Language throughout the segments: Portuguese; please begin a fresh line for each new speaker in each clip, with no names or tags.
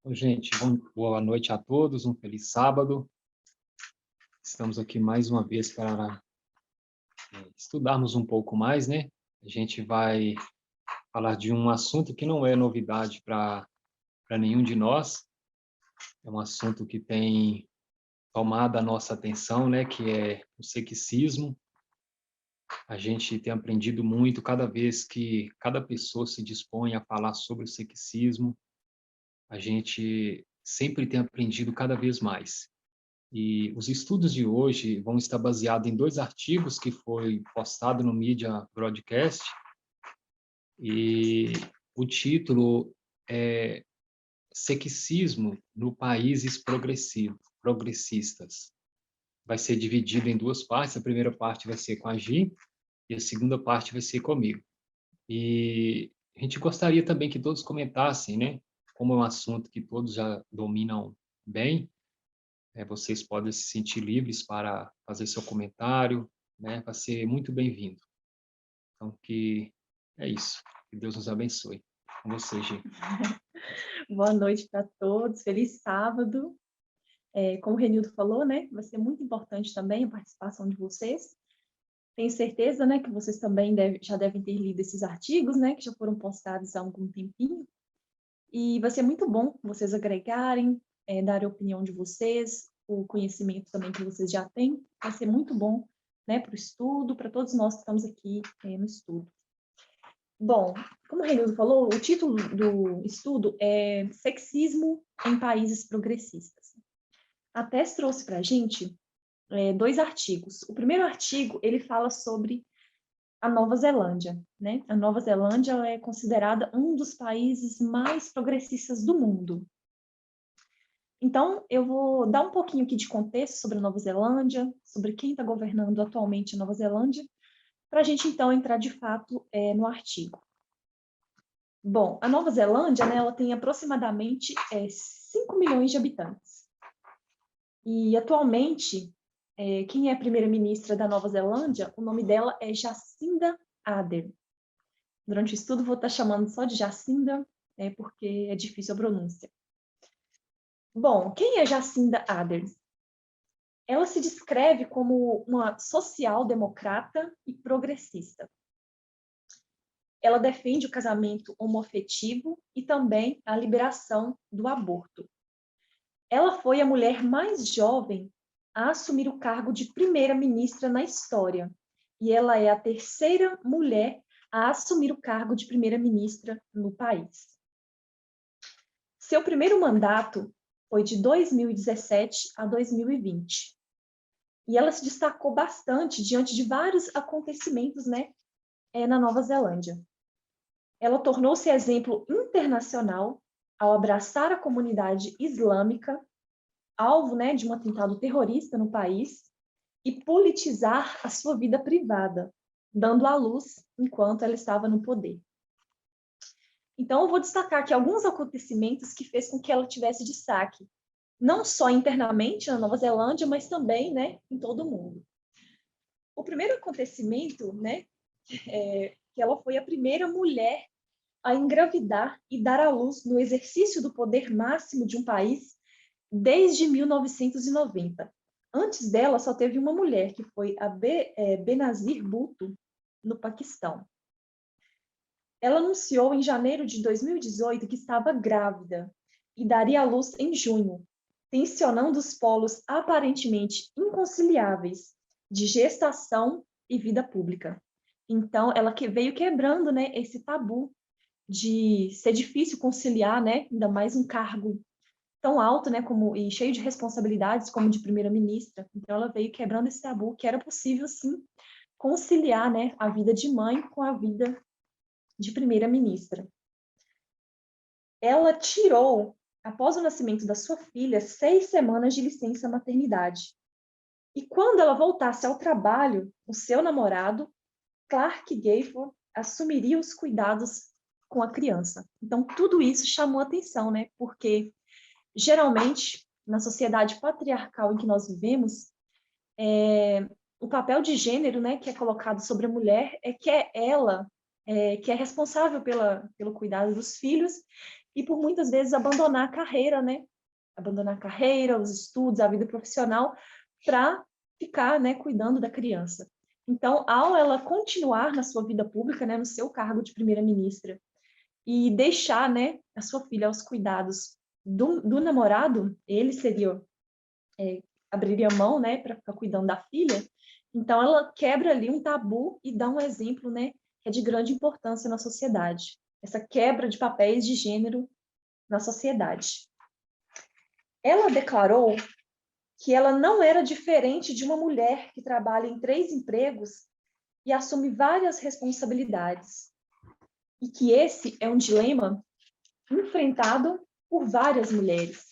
Gente, boa noite a todos, um feliz sábado. Estamos aqui mais uma vez para estudarmos um pouco mais, né? A gente vai falar de um assunto que não é novidade para nenhum de nós. É um assunto que tem tomado a nossa atenção, né? Que é o ceticismo. A gente tem aprendido muito cada vez que cada pessoa se dispõe a falar sobre o ceticismo. A gente sempre tem aprendido cada vez mais. E os estudos de hoje vão estar baseados em dois artigos que foi postado no Media Broadcast, e o título é Ceticismo no Países Progressistas. Vai ser dividido em duas partes, a primeira parte vai ser com a Gi, e a segunda parte vai ser comigo. E a gente gostaria também que todos comentassem, né? Como é um assunto que todos já dominam bem, vocês podem se sentir livres para fazer seu comentário, né? Vai ser muito bem-vindo. Então, que é isso. Que Deus nos abençoe. Com você, Gi.
Boa noite para todos, feliz sábado. Como o Renildo falou, né, vai ser muito importante também a participação de vocês. Tenho certeza, né, que vocês também já devem ter lido esses artigos, né, que já foram postados há algum tempinho. E vai ser muito bom vocês agregarem, darem a opinião de vocês, o conhecimento também que vocês já têm. Vai ser muito bom, né, para o estudo, para todos nós que estamos aqui no estudo. Bom, como o Renildo falou, o título do estudo é Sexismo em Países Progressistas. A TES trouxe para a gente dois artigos. O primeiro artigo, ele fala sobre a Nova Zelândia, né? A Nova Zelândia é considerada um dos países mais progressistas do mundo. Então, eu vou dar um pouquinho aqui de contexto sobre a Nova Zelândia, sobre quem está governando atualmente a Nova Zelândia, para a gente, então, entrar de fato no artigo. Bom, a Nova Zelândia, né, ela tem aproximadamente 5 milhões de habitantes. E, atualmente, quem é a primeira-ministra da Nova Zelândia, o nome dela é Jacinda Ardern. Durante o estudo, vou estar chamando só de Jacinda, porque é difícil a pronúncia. Bom, quem é Jacinda Ardern? Ela se descreve como uma social-democrata e progressista. Ela defende o casamento homoafetivo e também a liberação do aborto. Ela foi a mulher mais jovem a assumir o cargo de primeira-ministra na história, e ela é a terceira mulher a assumir o cargo de primeira-ministra no país. Seu primeiro mandato foi de 2017 a 2020, e ela se destacou bastante diante de vários acontecimentos, né, na Nova Zelândia. Ela tornou-se exemplo internacional ao abraçar a comunidade islâmica, alvo, né, de um atentado terrorista no país, e politizar a sua vida privada, dando à luz enquanto ela estava no poder. Então, eu vou destacar aqui alguns acontecimentos que fez com que ela tivesse destaque, não só internamente na Nova Zelândia, mas também, né, em todo o mundo. O primeiro acontecimento, né, que ela foi a primeira mulher a engravidar e dar à luz no exercício do poder máximo de um país desde 1990. Antes dela, só teve uma mulher, que foi a Benazir Bhutto, no Paquistão. Ela anunciou em janeiro de 2018 que estava grávida e daria à luz em junho, tensionando os polos aparentemente inconciliáveis de gestação e vida pública. Então, ela veio quebrando, né, esse tabu de ser difícil conciliar, né, ainda mais um cargo tão alto, né, e cheio de responsabilidades como de primeira-ministra. Então, ela veio quebrando esse tabu, que era possível, sim, conciliar, né, a vida de mãe com a vida de primeira-ministra. Ela tirou, após o nascimento da sua filha, 6 semanas de licença maternidade. E quando ela voltasse ao trabalho, o seu namorado, Clark Gayford, assumiria os cuidados com a criança. Então, tudo isso chamou atenção, né? Porque, geralmente, na sociedade patriarcal em que nós vivemos, o papel de gênero, né, que é colocado sobre a mulher, é que é ela que é responsável pelo cuidado dos filhos e por muitas vezes abandonar a carreira, né? Abandonar a carreira, os estudos, a vida profissional, para ficar, né, cuidando da criança. Então, ao ela continuar na sua vida pública, né, no seu cargo de primeira-ministra, e deixar, né, a sua filha aos cuidados do namorado, ele seria, abriria mão, né, para ficar cuidando da filha. Então, ela quebra ali um tabu e dá um exemplo, né, que é de grande importância na sociedade. Essa quebra de papéis de gênero na sociedade. Ela declarou que ela não era diferente de uma mulher que trabalha em 3 empregos e assume várias responsabilidades. E que esse é um dilema enfrentado por várias mulheres.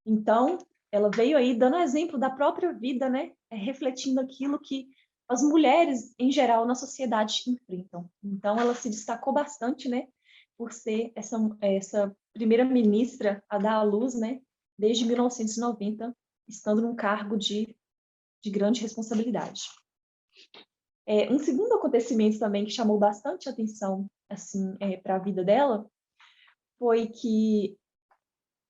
Então, ela veio aí dando exemplo da própria vida, né? Refletindo aquilo que as mulheres, em geral, na sociedade enfrentam. Então, ela se destacou bastante, né? Por ser essa primeira-ministra a dar à luz, né? Desde 1990, estando num cargo de grande responsabilidade. Um segundo acontecimento também que chamou bastante atenção, assim, para a vida dela, foi que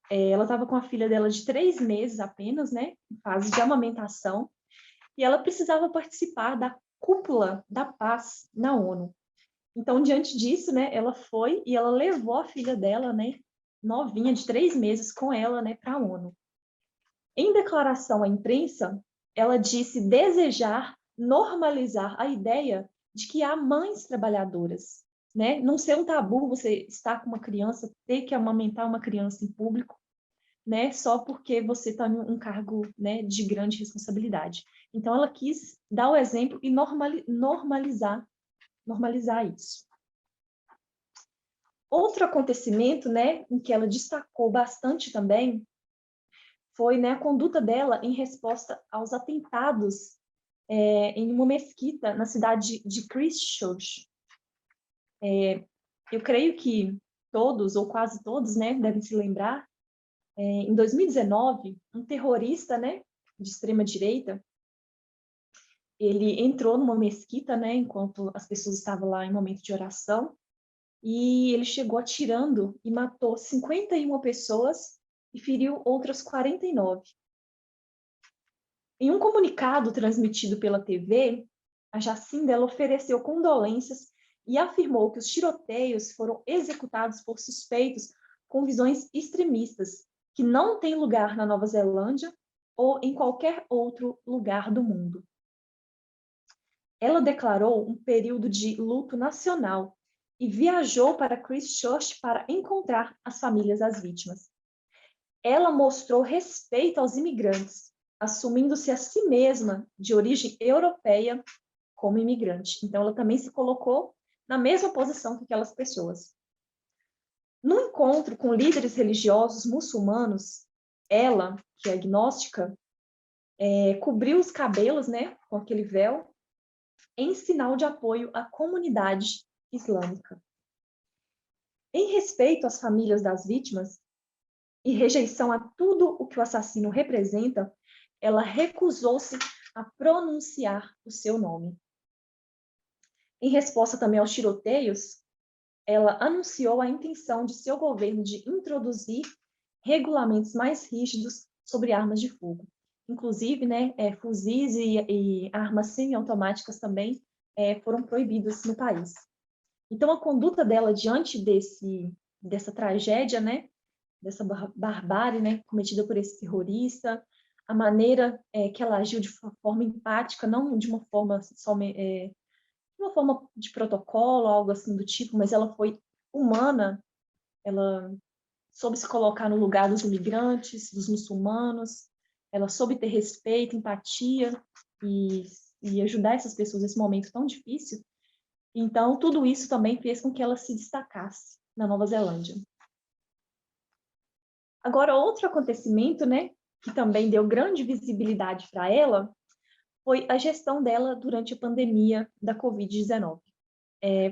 ela estava com a filha dela de 3 meses apenas, né, em fase de amamentação, e ela precisava participar da cúpula da paz na ONU. Então, diante disso, né, ela foi e ela levou a filha dela, né, novinha, de 3 meses, com ela, né, para a ONU. Em declaração à imprensa, ela disse desejar normalizar a ideia de que há mães trabalhadoras, né? Não ser um tabu você estar com uma criança, ter que amamentar uma criança em público, né? Só porque você está em um cargo, né, de grande responsabilidade. Então, ela quis dar o exemplo e normalizar isso. Outro acontecimento, né, em que ela destacou bastante também, foi, né, a conduta dela em resposta aos atentados em uma mesquita na cidade de Christchurch. Eu creio que todos, ou quase todos, né, devem se lembrar, em 2019, um terrorista, né, de extrema-direita, ele entrou numa mesquita, né, enquanto as pessoas estavam lá em momento de oração, e ele chegou atirando e matou 51 pessoas e feriu outras 49. Em um comunicado transmitido pela TV, a Jacinda ela ofereceu condolências e afirmou que os tiroteios foram executados por suspeitos com visões extremistas, que não têm lugar na Nova Zelândia ou em qualquer outro lugar do mundo. Ela declarou um período de luto nacional e viajou para Christchurch para encontrar as famílias das vítimas. Ela mostrou respeito aos imigrantes, assumindo-se a si mesma de origem europeia como imigrante. Então, ela também se colocou na mesma posição que aquelas pessoas. No encontro com líderes religiosos muçulmanos, ela, que é agnóstica, cobriu os cabelos, né, com aquele véu, em sinal de apoio à comunidade islâmica. Em respeito às famílias das vítimas e rejeição a tudo o que o assassino representa, ela recusou-se a pronunciar o seu nome. Em resposta também aos tiroteios, ela anunciou a intenção de seu governo de introduzir regulamentos mais rígidos sobre armas de fogo. Inclusive, né, fuzis e armas semiautomáticas também foram proibidas no país. Então, a conduta dela diante dessa tragédia, né, dessa barbárie, né, cometida por esse terrorista, a maneira que ela agiu de forma empática, não de uma forma uma forma de protocolo, algo assim do tipo, mas ela foi humana, ela soube se colocar no lugar dos imigrantes, dos muçulmanos, ela soube ter respeito, empatia e ajudar essas pessoas nesse momento tão difícil. Então, tudo isso também fez com que ela se destacasse na Nova Zelândia. Agora, outro acontecimento, né, que também deu grande visibilidade para ela, foi a gestão dela durante a pandemia da Covid-19.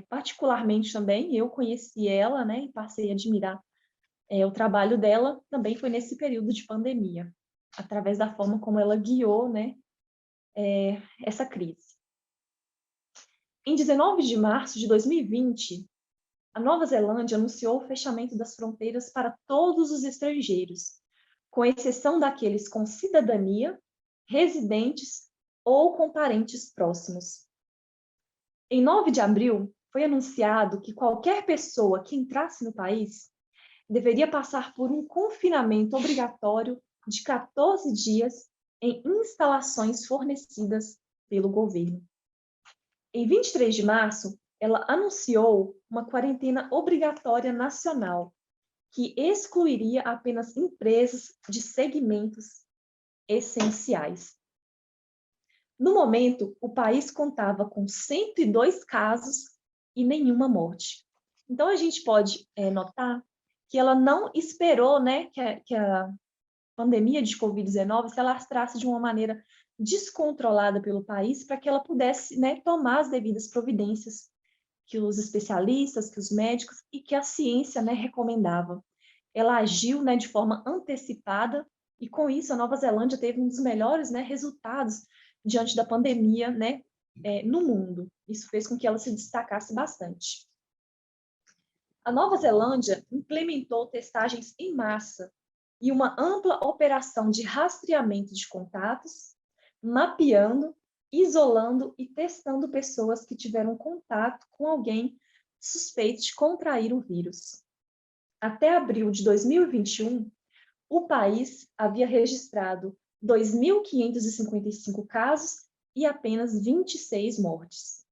Particularmente também, eu conheci ela, né, e passei a admirar o trabalho dela, também foi nesse período de pandemia, através da forma como ela guiou, né, essa crise. Em 19 de março de 2020, a Nova Zelândia anunciou o fechamento das fronteiras para todos os estrangeiros, com exceção daqueles com cidadania, residentes ou com parentes próximos. Em 9 de abril, foi anunciado que qualquer pessoa que entrasse no país deveria passar por um confinamento obrigatório de 14 dias em instalações fornecidas pelo governo. Em 23 de março, ela anunciou uma quarentena obrigatória nacional, que excluiria apenas empresas de segmentos essenciais. No momento, o país contava com 102 casos e nenhuma morte. Então, a gente pode notar que ela não esperou, né, que a pandemia de Covid-19 se alastrasse de uma maneira descontrolada pelo país para que ela pudesse, né, tomar as devidas providências que os especialistas, que os médicos e que a ciência, né, recomendava. Ela agiu, né, de forma antecipada e, com isso, a Nova Zelândia teve um dos melhores, né, resultados diante da pandemia, né, no mundo. Isso fez com que ela se destacasse bastante. A Nova Zelândia implementou testagens em massa e uma ampla operação de rastreamento de contatos, mapeando, isolando e testando pessoas que tiveram contato com alguém suspeito de contrair o vírus. Até abril de 2021, o país havia registrado 2.555 casos e apenas 26 mortes.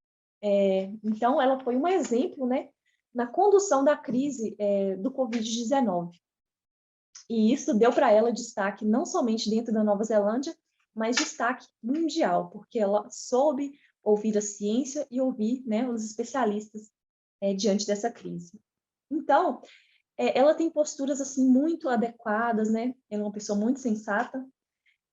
Então, ela foi um exemplo, né, na condução da crise do Covid-19. E isso deu para ela destaque não somente dentro da Nova Zelândia, mas destaque mundial, porque ela soube ouvir a ciência e ouvir, né, os especialistas diante dessa crise. Então, ela tem posturas assim muito adequadas, né? Ela é uma pessoa muito sensata.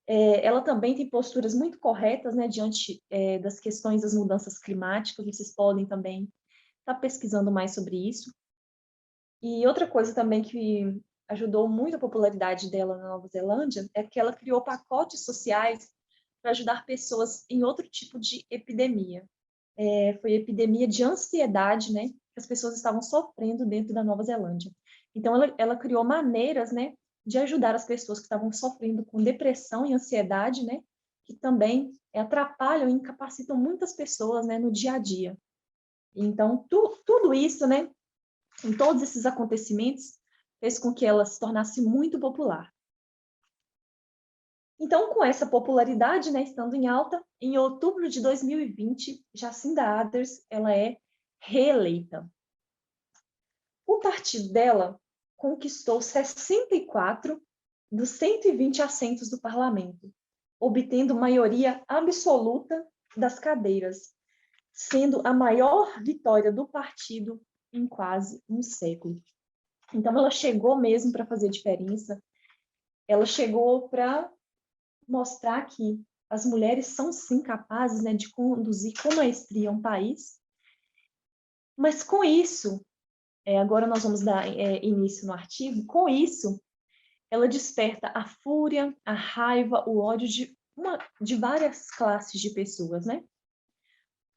Ela também tem posturas muito corretas, né, diante das questões das mudanças climáticas. Vocês podem também estar pesquisando mais sobre isso. E outra coisa também que ajudou muito a popularidade dela na Nova Zelândia é que ela criou pacotes sociais para ajudar pessoas em outro tipo de epidemia. Foi epidemia de ansiedade, né, que as pessoas estavam sofrendo dentro da Nova Zelândia. Então, ela criou maneiras, né, de ajudar as pessoas que estavam sofrendo com depressão e ansiedade, né, que também atrapalham e incapacitam muitas pessoas, né, no dia a dia. Então, tudo isso, né, em todos esses acontecimentos, fez com que ela se tornasse muito popular. Então, com essa popularidade, né, estando em alta, em outubro de 2020, Jacinda Ardern, ela é reeleita. O partido dela conquistou 64 dos 120 assentos do parlamento, obtendo maioria absoluta das cadeiras, sendo a maior vitória do partido em quase um século. Então, ela chegou mesmo para fazer diferença, ela chegou para mostrar que as mulheres são, sim, capazes, né, de conduzir com maestria um país, mas com isso, agora nós vamos dar início no artigo, com isso, ela desperta a fúria, a raiva, o ódio de várias classes de pessoas, né?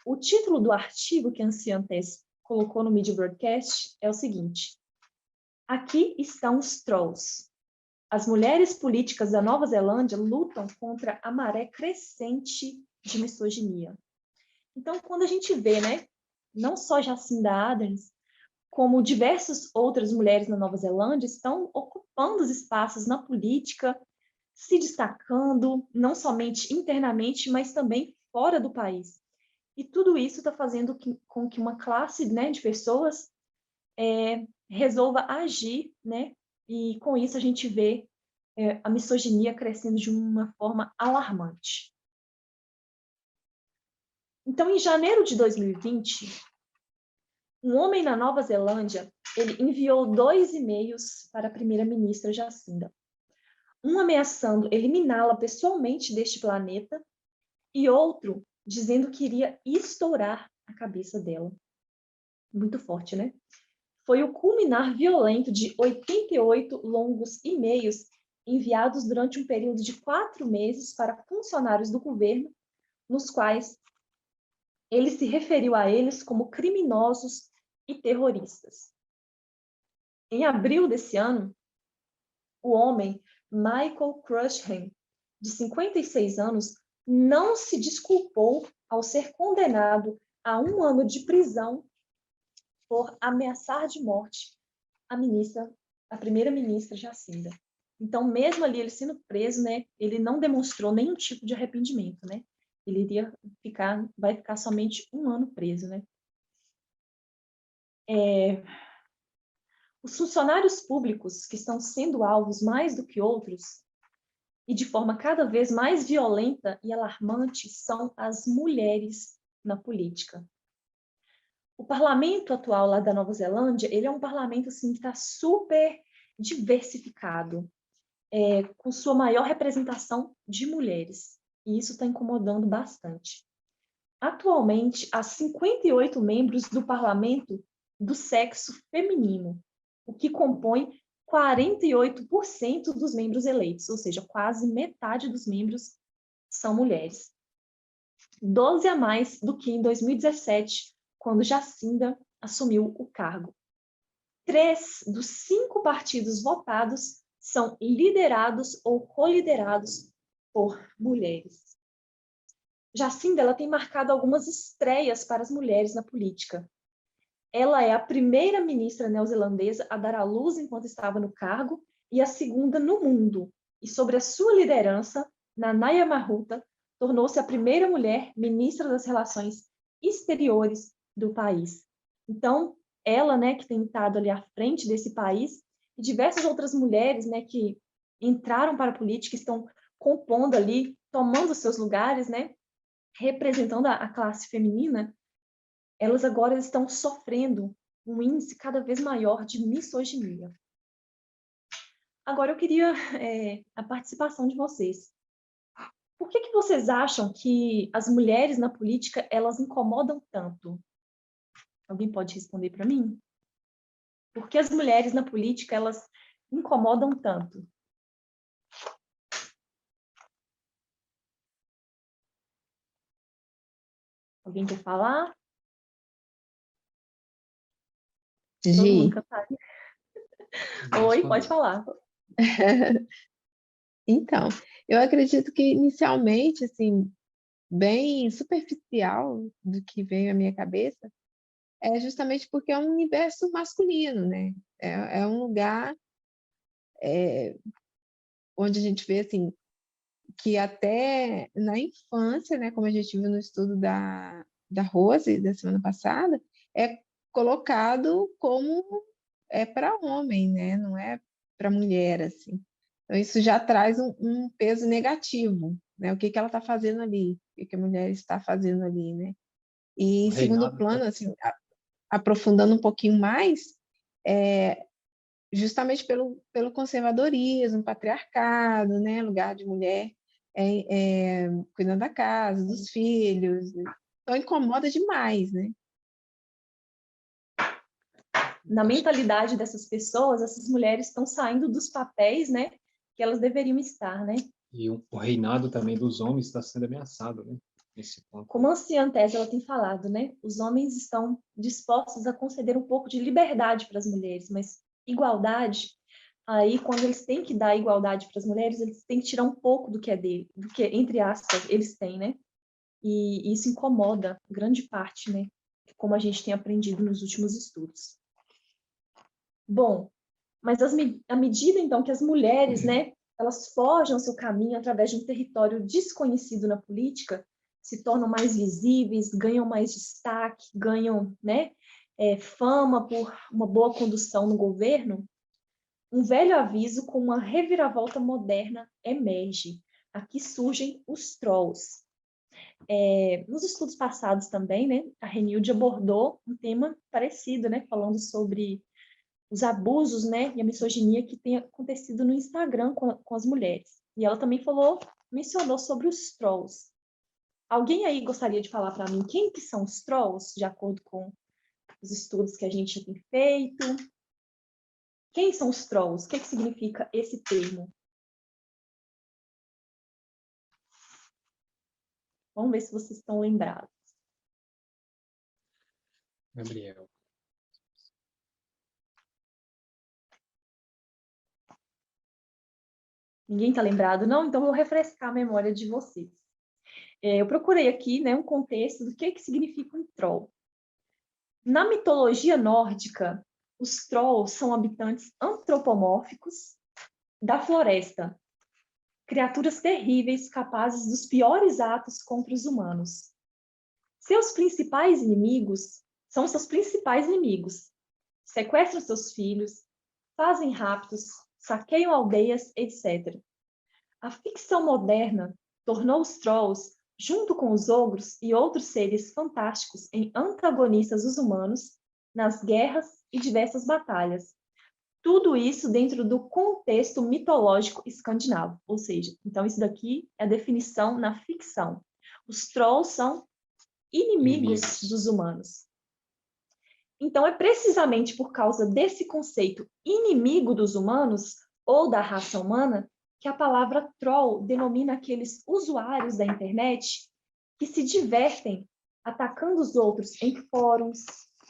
O título do artigo que a Anciã Tess colocou no Media Broadcast é o seguinte: aqui estão os trolls. As mulheres políticas da Nova Zelândia lutam contra a maré crescente de misoginia. Então, quando a gente vê, né, não só Jacinda Ardern, como diversas outras mulheres na Nova Zelândia estão ocupando os espaços na política, se destacando, não somente internamente, mas também fora do país. E tudo isso está fazendo com que uma classe, né, de pessoas resolva agir, né? E com isso a gente vê a misoginia crescendo de uma forma alarmante. Então, em janeiro de 2020, um homem na Nova Zelândia, ele enviou 2 e-mails para a primeira-ministra Jacinda. Um ameaçando eliminá-la pessoalmente deste planeta e outro dizendo que iria estourar a cabeça dela. Muito forte, né? Foi o culminar violento de 88 longos e-mails enviados durante um período de 4 meses para funcionários do governo, nos quais ele se referiu a eles como criminosos e terroristas. Em abril desse ano, o homem Michael Crushing, de 56 anos, não se desculpou ao ser condenado a 1 ano de prisão por ameaçar de morte a primeira-ministra Jacinda. Então, mesmo ali ele sendo preso, né, ele não demonstrou nenhum tipo de arrependimento, né? Ele vai ficar somente 1 ano preso, né? Os funcionários públicos que estão sendo alvos mais do que outros e de forma cada vez mais violenta e alarmante são as mulheres na política. O parlamento atual lá da Nova Zelândia, ele é um parlamento assim, que está super diversificado, com sua maior representação de mulheres. E isso está incomodando bastante. Atualmente, há 58 membros do parlamento do sexo feminino, o que compõe 48% dos membros eleitos, ou seja, quase metade dos membros são mulheres. 12 a mais do que em 2017, quando Jacinda assumiu o cargo. 3 dos 5 partidos votados são liderados ou coliderados por mulheres. Jacinda, ela tem marcado algumas estreias para as mulheres na política. Ela é a primeira ministra neozelandesa a dar à luz enquanto estava no cargo e a segunda no mundo. E sobre a sua liderança, Nanaia Mahuta tornou-se a primeira mulher ministra das Relações Exteriores do país. Então, ela, né, que tem estado ali à frente desse país, e diversas outras mulheres, né, que entraram para a política, estão compondo ali, tomando seus lugares, né, representando a classe feminina, elas agora estão sofrendo um índice cada vez maior de misoginia. Agora eu queria a participação de vocês. Por que vocês acham que as mulheres na política, elas incomodam tanto? Alguém pode responder para mim? Por que as mulheres na política, elas incomodam tanto? Alguém quer falar? Todo mundo
Gi,
cansado. Oi, pode falar.
então, eu acredito que inicialmente, assim, bem superficial do que veio à minha cabeça, é justamente porque é um universo masculino, né? É um lugar onde a gente vê, assim, que até na infância, né, como a gente viu no estudo da Rose, da semana passada, é colocado como para homem, né? Não é para mulher, assim. Então, isso já traz um peso negativo, né? O que ela está fazendo ali, o que a mulher está fazendo ali, né? E
O
em segundo
reinado,
plano, assim, aprofundando um pouquinho mais, justamente pelo conservadorismo, patriarcado, né? Lugar de mulher cuidando da casa, dos filhos. Então, incomoda demais, né?
Na
acho
mentalidade dessas pessoas, essas mulheres estão saindo dos papéis, né, que elas deveriam estar, né?
que o reinado também dos homens está sendo ameaçado, né? Nesse ponto.
Como a anciã Tese, ela tem falado, né? Os homens estão dispostos a conceder um pouco de liberdade para as mulheres, mas igualdade, aí quando eles têm que dar igualdade para as mulheres, eles têm que tirar um pouco do que é dele, do que, entre aspas, eles têm, né? E isso incomoda grande parte, né? Como a gente tem aprendido nos últimos estudos. Bom, mas à medida, então, que as mulheres, né, elas forjam seu caminho através de um território desconhecido na política, se tornam mais visíveis, ganham mais destaque, ganham, né, fama por uma boa condução no governo, um velho aviso com uma reviravolta moderna emerge. Aqui surgem os trolls. Nos estudos passados também, né, a Renilde abordou um tema parecido, né, falando sobre os abusos, né, e a misoginia que tem acontecido no Instagram com as mulheres. E ela também mencionou sobre os trolls. Alguém aí gostaria de falar para mim quem que são os trolls, de acordo com os estudos que a gente tem feito? Quem são os trolls? O que significa esse termo? Vamos ver se vocês estão lembrados.
Gabriel.
Ninguém está lembrado, não? Então, eu vou refrescar a memória de vocês. Eu procurei aqui, né, um contexto do que significa um troll. Na mitologia nórdica, os trolls são habitantes antropomórficos da floresta, criaturas terríveis capazes dos piores atos contra os humanos. Seus principais inimigos são seus principais inimigos. Sequestram seus filhos, fazem raptos, saqueiam aldeias, etc. A ficção moderna tornou os trolls, junto com os ogros e outros seres fantásticos, em antagonistas dos humanos nas guerras e diversas batalhas. Tudo isso dentro do contexto mitológico escandinavo, ou seja, então isso daqui é a definição na ficção. Os trolls são inimigos dos humanos. Então, é precisamente por causa desse conceito inimigo dos humanos, ou da raça humana, que a palavra troll denomina aqueles usuários da internet que se divertem atacando os outros em fóruns,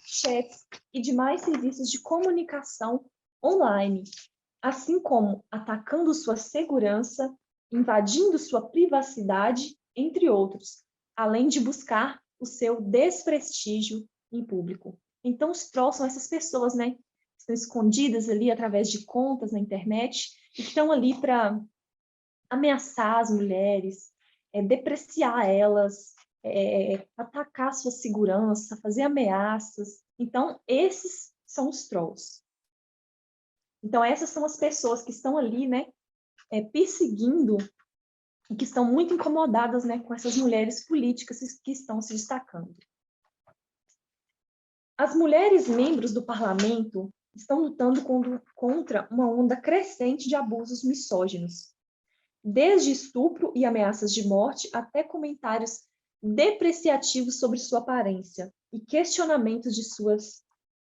chats e demais serviços de comunicação online, assim como atacando sua segurança, invadindo sua privacidade, entre outros, além de buscar o seu desprestígio em público. Então, os trolls são essas pessoas, né, que estão escondidas ali através de contas na internet e que estão ali para ameaçar as mulheres, depreciar elas, atacar sua segurança, fazer ameaças. Então, esses são os trolls. Então, essas são as pessoas que estão ali, né, perseguindo e que estão muito incomodadas, né, com essas mulheres políticas que estão se destacando. As mulheres membros do parlamento estão lutando contra uma onda crescente de abusos misóginos, desde estupro e ameaças de morte até comentários depreciativos sobre sua aparência e questionamentos de suas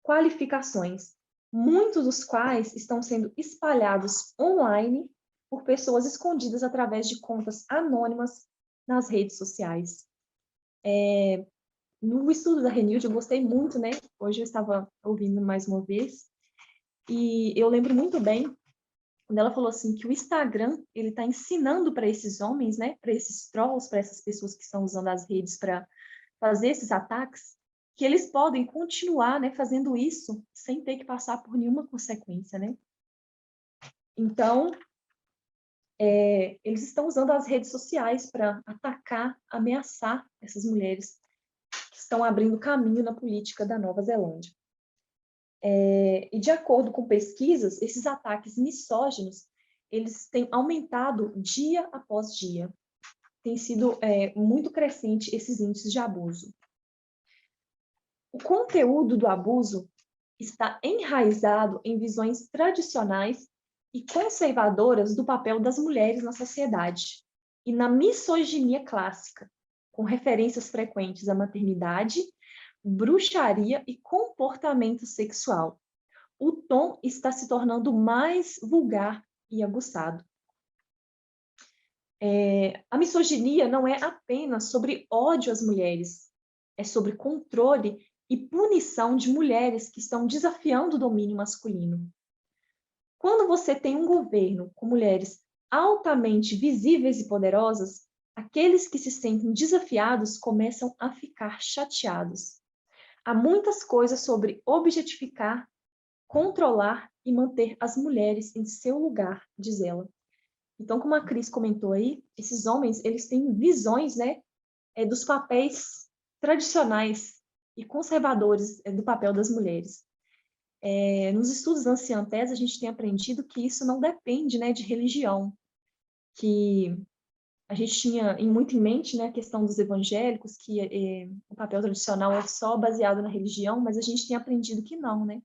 qualificações, muitos dos quais estão sendo espalhados online por pessoas escondidas através de contas anônimas nas redes sociais. No estudo da Renilde, eu gostei muito, né? Hoje eu estava ouvindo mais uma vez, e eu lembro muito bem quando ela falou assim que o Instagram, ele está ensinando para esses homens, né? Para esses trolls, para essas pessoas que estão usando as redes para fazer esses ataques, que eles podem continuar, né, fazendo isso sem ter que passar por nenhuma consequência, né? Então, eles estão usando as redes sociais para atacar, ameaçar essas mulheres que estão abrindo caminho na política da Nova Zelândia. E de acordo com pesquisas, esses ataques misóginos, eles têm aumentado dia após dia. Tem sido muito crescente esses índices de abuso. O conteúdo do abuso está enraizado em visões tradicionais e conservadoras do papel das mulheres na sociedade e na misoginia clássica, com referências frequentes à maternidade, bruxaria e comportamento sexual. O tom está se tornando mais vulgar e aguçado. A misoginia não é apenas sobre ódio às mulheres, é sobre controle e punição de mulheres que estão desafiando o domínio masculino. Quando você tem um governo com mulheres altamente visíveis e poderosas, aqueles que se sentem desafiados começam a ficar chateados. Há muitas coisas sobre objetificar, controlar e manter as mulheres em seu lugar, diz ela. Então, como a Cris comentou aí, esses homens, eles têm visões, né, dos papéis tradicionais e conservadores do papel das mulheres. Nos estudos da Anciã-Tese, a gente tem aprendido que isso não depende, né, de religião, que a gente tinha muito em mente, né, a questão dos evangélicos, que o papel tradicional é só baseado na religião, mas a gente tem aprendido que não, né?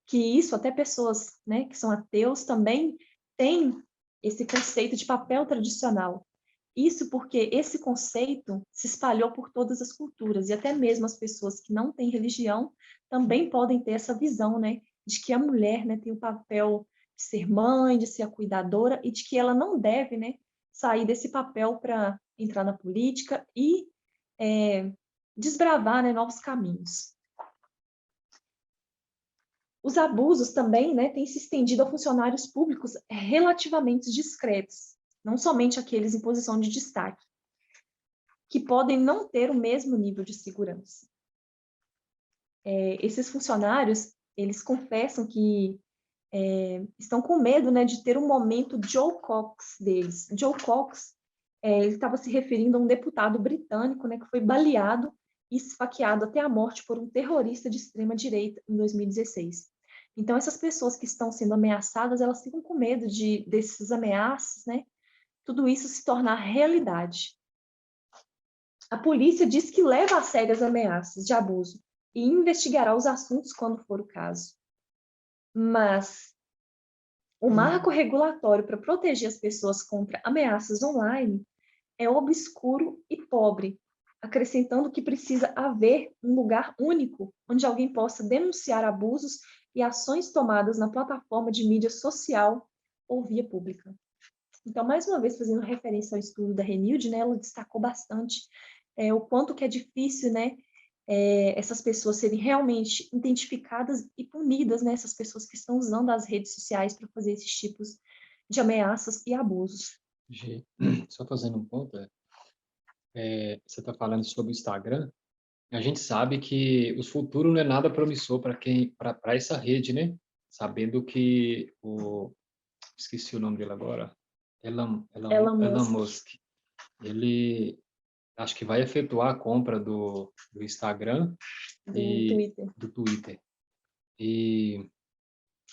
Que isso, até pessoas, né, que são ateus também têm esse conceito de papel tradicional. Isso porque esse conceito se espalhou por todas as culturas, e até mesmo as pessoas que não têm religião também podem ter essa visão, né, de que a mulher, né, tem o papel de ser mãe, de ser a cuidadora, e de que ela não deve, né, sair desse papel para entrar na política e desbravar, né, novos caminhos. Os abusos também, né, têm se estendido a funcionários públicos relativamente discretos, não somente aqueles em posição de destaque, que podem não ter o mesmo nível de segurança. Esses funcionários, eles confessam que estão com medo, né, de ter um momento Joe Cox deles. Joe Cox, ele estava se referindo a um deputado britânico, né, que foi baleado e esfaqueado até a morte por um terrorista de extrema-direita em 2016. Então, essas pessoas que estão sendo ameaçadas, elas ficam com medo desses ameaças, né? Tudo isso se tornar realidade. A polícia diz que leva a sério as ameaças de abuso e investigará os assuntos quando for o caso. Mas o marco regulatório para proteger as pessoas contra ameaças online é obscuro e pobre, acrescentando que precisa haver um lugar único onde alguém possa denunciar abusos e ações tomadas na plataforma de mídia social ou via pública. Então, mais uma vez, fazendo referência ao estudo da Renilde, né, ela destacou bastante o quanto que é difícil, né, essas pessoas serem realmente identificadas e punidas, né, essas pessoas que estão usando as redes sociais para fazer esses tipos de ameaças e abusos.
Só fazendo um ponto, você está falando sobre o Instagram. A gente sabe que o futuro não é nada promissor para essa rede, né? Sabendo que esqueci o nome dele agora, Elon Musk, ele acho que vai efetuar a compra do Instagram e do Twitter. E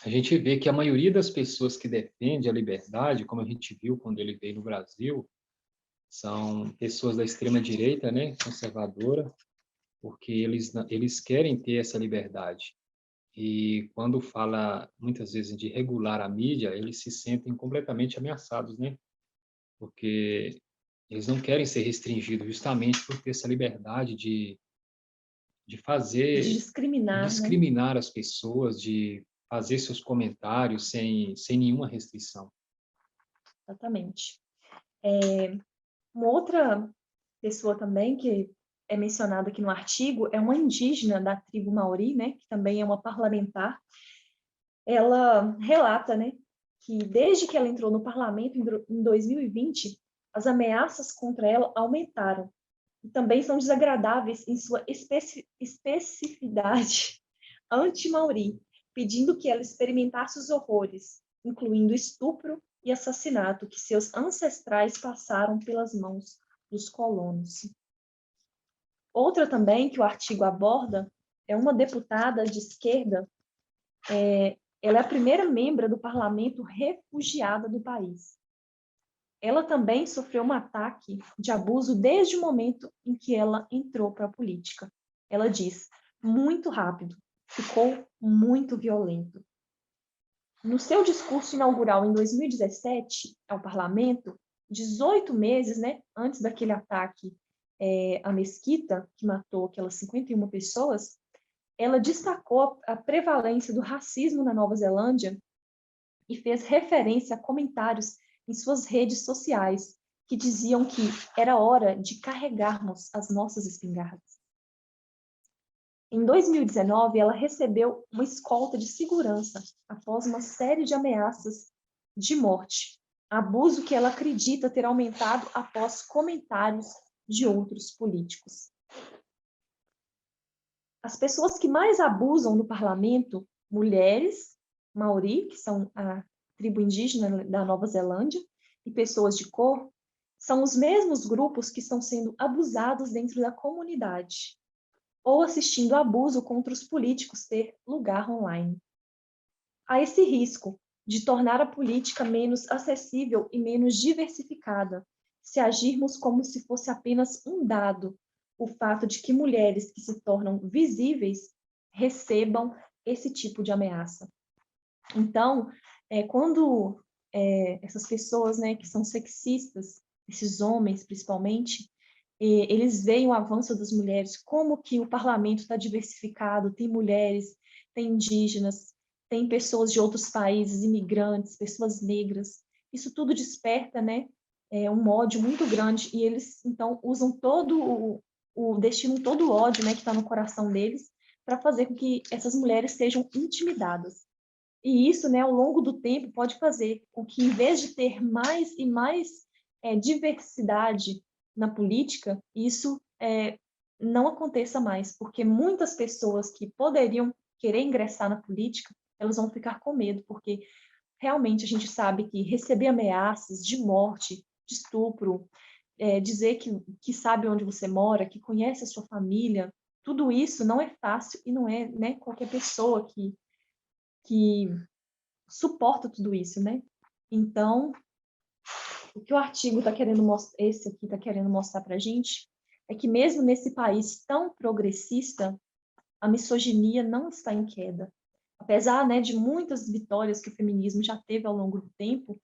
a gente vê que a maioria das pessoas que defende a liberdade, como a gente viu quando ele veio no Brasil, são pessoas da extrema direita, né, conservadora, porque eles querem ter essa liberdade. E quando fala muitas vezes de regular a mídia, eles se sentem completamente ameaçados, né? Porque eles não querem ser restringidos justamente por ter essa liberdade de
De
discriminar as pessoas, de fazer seus comentários sem nenhuma restrição.
Exatamente. Uma outra pessoa também que é mencionada aqui no artigo é uma indígena da tribo Maori, né, que também é uma parlamentar. Ela relata, né, que desde que ela entrou no parlamento em 2020, as ameaças contra ela aumentaram e também são desagradáveis em sua especificidade anti-maori, pedindo que ela experimentasse os horrores, incluindo estupro e assassinato que seus ancestrais passaram pelas mãos dos colonos. Outra também que o artigo aborda é uma deputada de esquerda, ela é a primeira membro do parlamento refugiada do país. Ela também sofreu um ataque de abuso desde o momento em que ela entrou para a política. Ela diz, muito rápido, ficou muito violento. No seu discurso inaugural em 2017 ao parlamento, 18 meses, né, antes daquele ataque à mesquita, que matou aquelas 51 pessoas, ela destacou a prevalência do racismo na Nova Zelândia e fez referência a comentários em suas redes sociais que diziam que era hora de carregarmos as nossas espingardas. Em 2019, ela recebeu uma escolta de segurança após uma série de ameaças de morte, abuso que ela acredita ter aumentado após comentários de outros políticos. As pessoas que mais abusam no parlamento, mulheres, Maori, que são a tribo indígena da Nova Zelândia, e pessoas de cor, são os mesmos grupos que estão sendo abusados dentro da comunidade, ou assistindo abuso contra os políticos ter lugar online. Há esse risco de tornar a política menos acessível e menos diversificada, se agirmos como se fosse apenas um dado, o fato de que mulheres que se tornam visíveis recebam esse tipo de ameaça. Então, quando essas pessoas, né, que são sexistas, esses homens principalmente, eles veem o avanço das mulheres, como que o parlamento está diversificado, tem mulheres, tem indígenas, tem pessoas de outros países, imigrantes, pessoas negras. Isso tudo desperta, né, um ódio muito grande, e eles, então, usam destinam todo o ódio, né, que está no coração deles para fazer com que essas mulheres sejam intimidadas. E isso, né, ao longo do tempo, pode fazer com que, em vez de ter mais e mais diversidade na política, isso não aconteça mais, porque muitas pessoas que poderiam querer ingressar na política, elas vão ficar com medo, porque realmente a gente sabe que receber ameaças de morte, de estupro, dizer que sabe onde você mora, que conhece a sua família, tudo isso não é fácil e não é, né, qualquer pessoa que suporta tudo isso, né? Então, o que o artigo está querendo mostrar, esse aqui está querendo mostrar para a gente, é que mesmo nesse país tão progressista, a misoginia não está em queda. Apesar, né, de muitas vitórias que o feminismo já teve ao longo do tempo,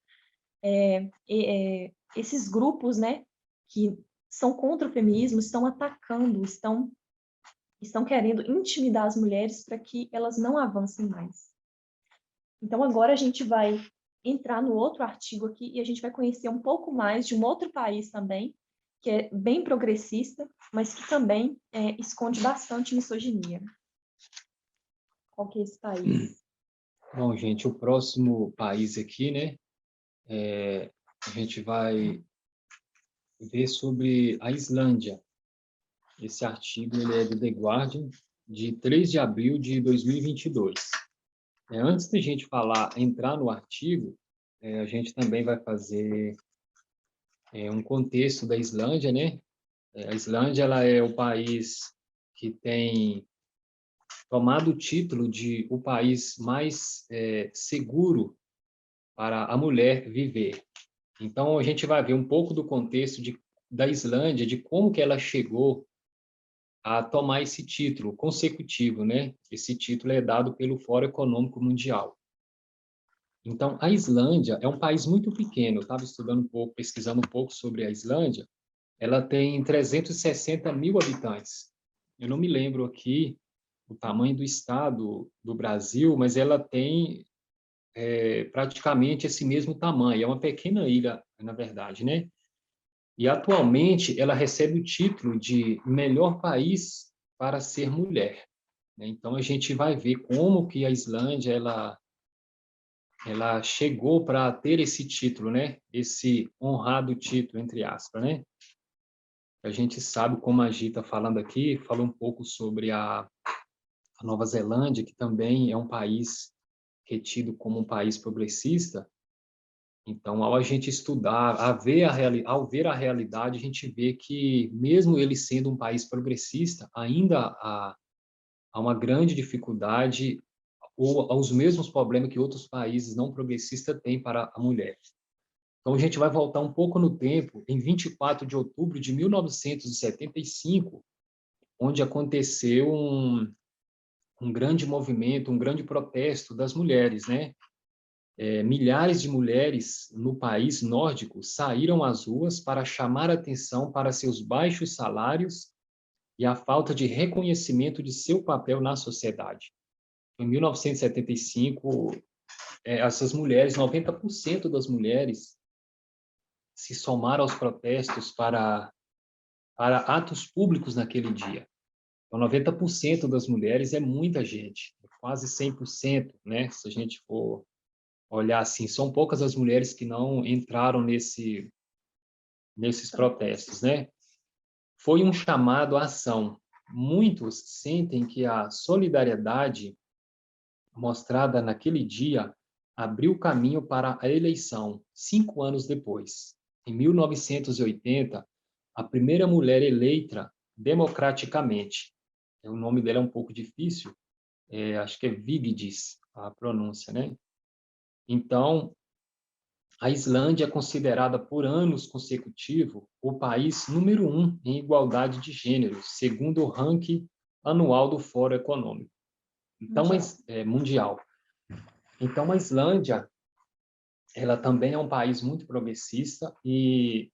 esses grupos, né, que são contra o feminismo estão atacando, estão querendo intimidar as mulheres para que elas não avancem mais. Então, agora a gente vai entrar no outro artigo aqui e a gente vai conhecer um pouco mais de um outro país também, que é bem progressista, mas que também esconde bastante misoginia. Qual que é esse país?
Bom, gente, o próximo país aqui, né, a gente vai ver sobre a Islândia. Esse artigo ele é do The Guardian, de 3 de abril de 2022. Antes de a gente entrar no artigo, a gente também vai fazer um contexto da Islândia, né? A Islândia ela é o país que tem tomado o título de o país mais seguro para a mulher viver. Então, a gente vai ver um pouco do contexto da Islândia, de como que ela chegou a tomar esse título consecutivo, né? Esse título é dado pelo Fórum Econômico Mundial. Então, a Islândia é um país muito pequeno. Eu estava estudando um pouco, pesquisando um pouco sobre a Islândia. Ela tem 360 mil habitantes. Eu não me lembro aqui o tamanho do estado do Brasil, mas ela tem praticamente esse mesmo tamanho. É uma pequena ilha, na verdade, né? E atualmente ela recebe o título de melhor país para ser mulher, né? Então a gente vai ver como que a Islândia ela chegou para ter esse título, né? Esse honrado título entre aspas, né? A gente sabe, como a Gi está falando aqui, falou um pouco sobre a Nova Zelândia, que também é um país retido como um país progressista. Então, ao a gente estudar, ao ver a realidade, a gente vê que, mesmo ele sendo um país progressista, ainda há uma grande dificuldade ou aos mesmos problemas que outros países não progressistas têm para a mulher. Então, a gente vai voltar um pouco no tempo, em 24 de outubro de 1975, onde aconteceu um grande movimento, um grande protesto das mulheres, né? Milhares de mulheres no país nórdico saíram às ruas para chamar atenção para seus baixos salários e a falta de reconhecimento de seu papel na sociedade. Em 1975, essas mulheres, 90% das mulheres, se somaram aos protestos para atos públicos naquele dia. Então, 90% das mulheres é muita gente, quase 100%, né? Se a gente for olhar assim, são poucas as mulheres que não entraram nesses protestos, né? Foi um chamado à ação. Muitos sentem que a solidariedade mostrada naquele dia abriu caminho para a eleição, 5 anos depois. Em 1980, a primeira mulher eleita democraticamente. O nome dela é um pouco difícil, acho que é Vigdis, a pronúncia, né? Então, a Islândia é considerada por anos consecutivos o país número 1 em igualdade de gênero, segundo o ranking anual do Fórum Econômico. Então, mundial. Então, a Islândia, ela também é um país muito progressista e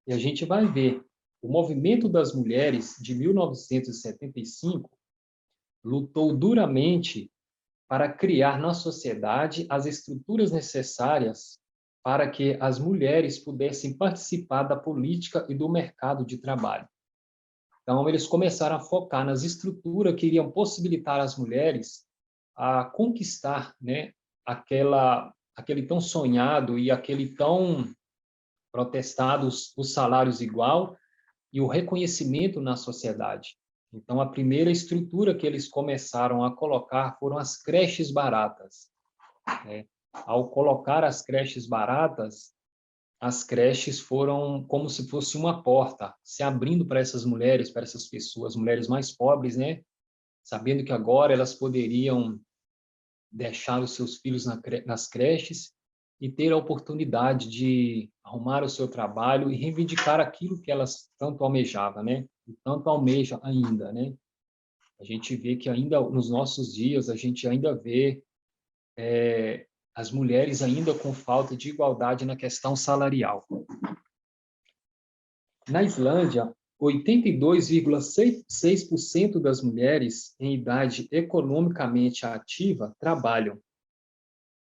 a gente vai ver o movimento das mulheres de 1975 lutou duramente para criar na sociedade as estruturas necessárias para que as mulheres pudessem participar da política e do mercado de trabalho. Então, eles começaram a focar nas estruturas que iriam possibilitar às mulheres a conquistar, né, aquele tão sonhado e aquele tão protestado os salários igual e o reconhecimento na sociedade. Então, a primeira estrutura que eles começaram a colocar foram as creches baratas, né? Ao colocar as creches baratas, as creches foram como se fosse uma porta, se abrindo para essas mulheres, para essas pessoas, mulheres mais pobres, né? Sabendo que agora elas poderiam deixar os seus filhos nas creches e ter a oportunidade de arrumar o seu trabalho e reivindicar aquilo que elas tanto almejavam, né? E tanto almeja ainda, né? A gente vê que ainda nos nossos dias a gente ainda vê as mulheres ainda com falta de igualdade na questão salarial. Na Islândia, 82,6% das mulheres em idade economicamente ativa trabalham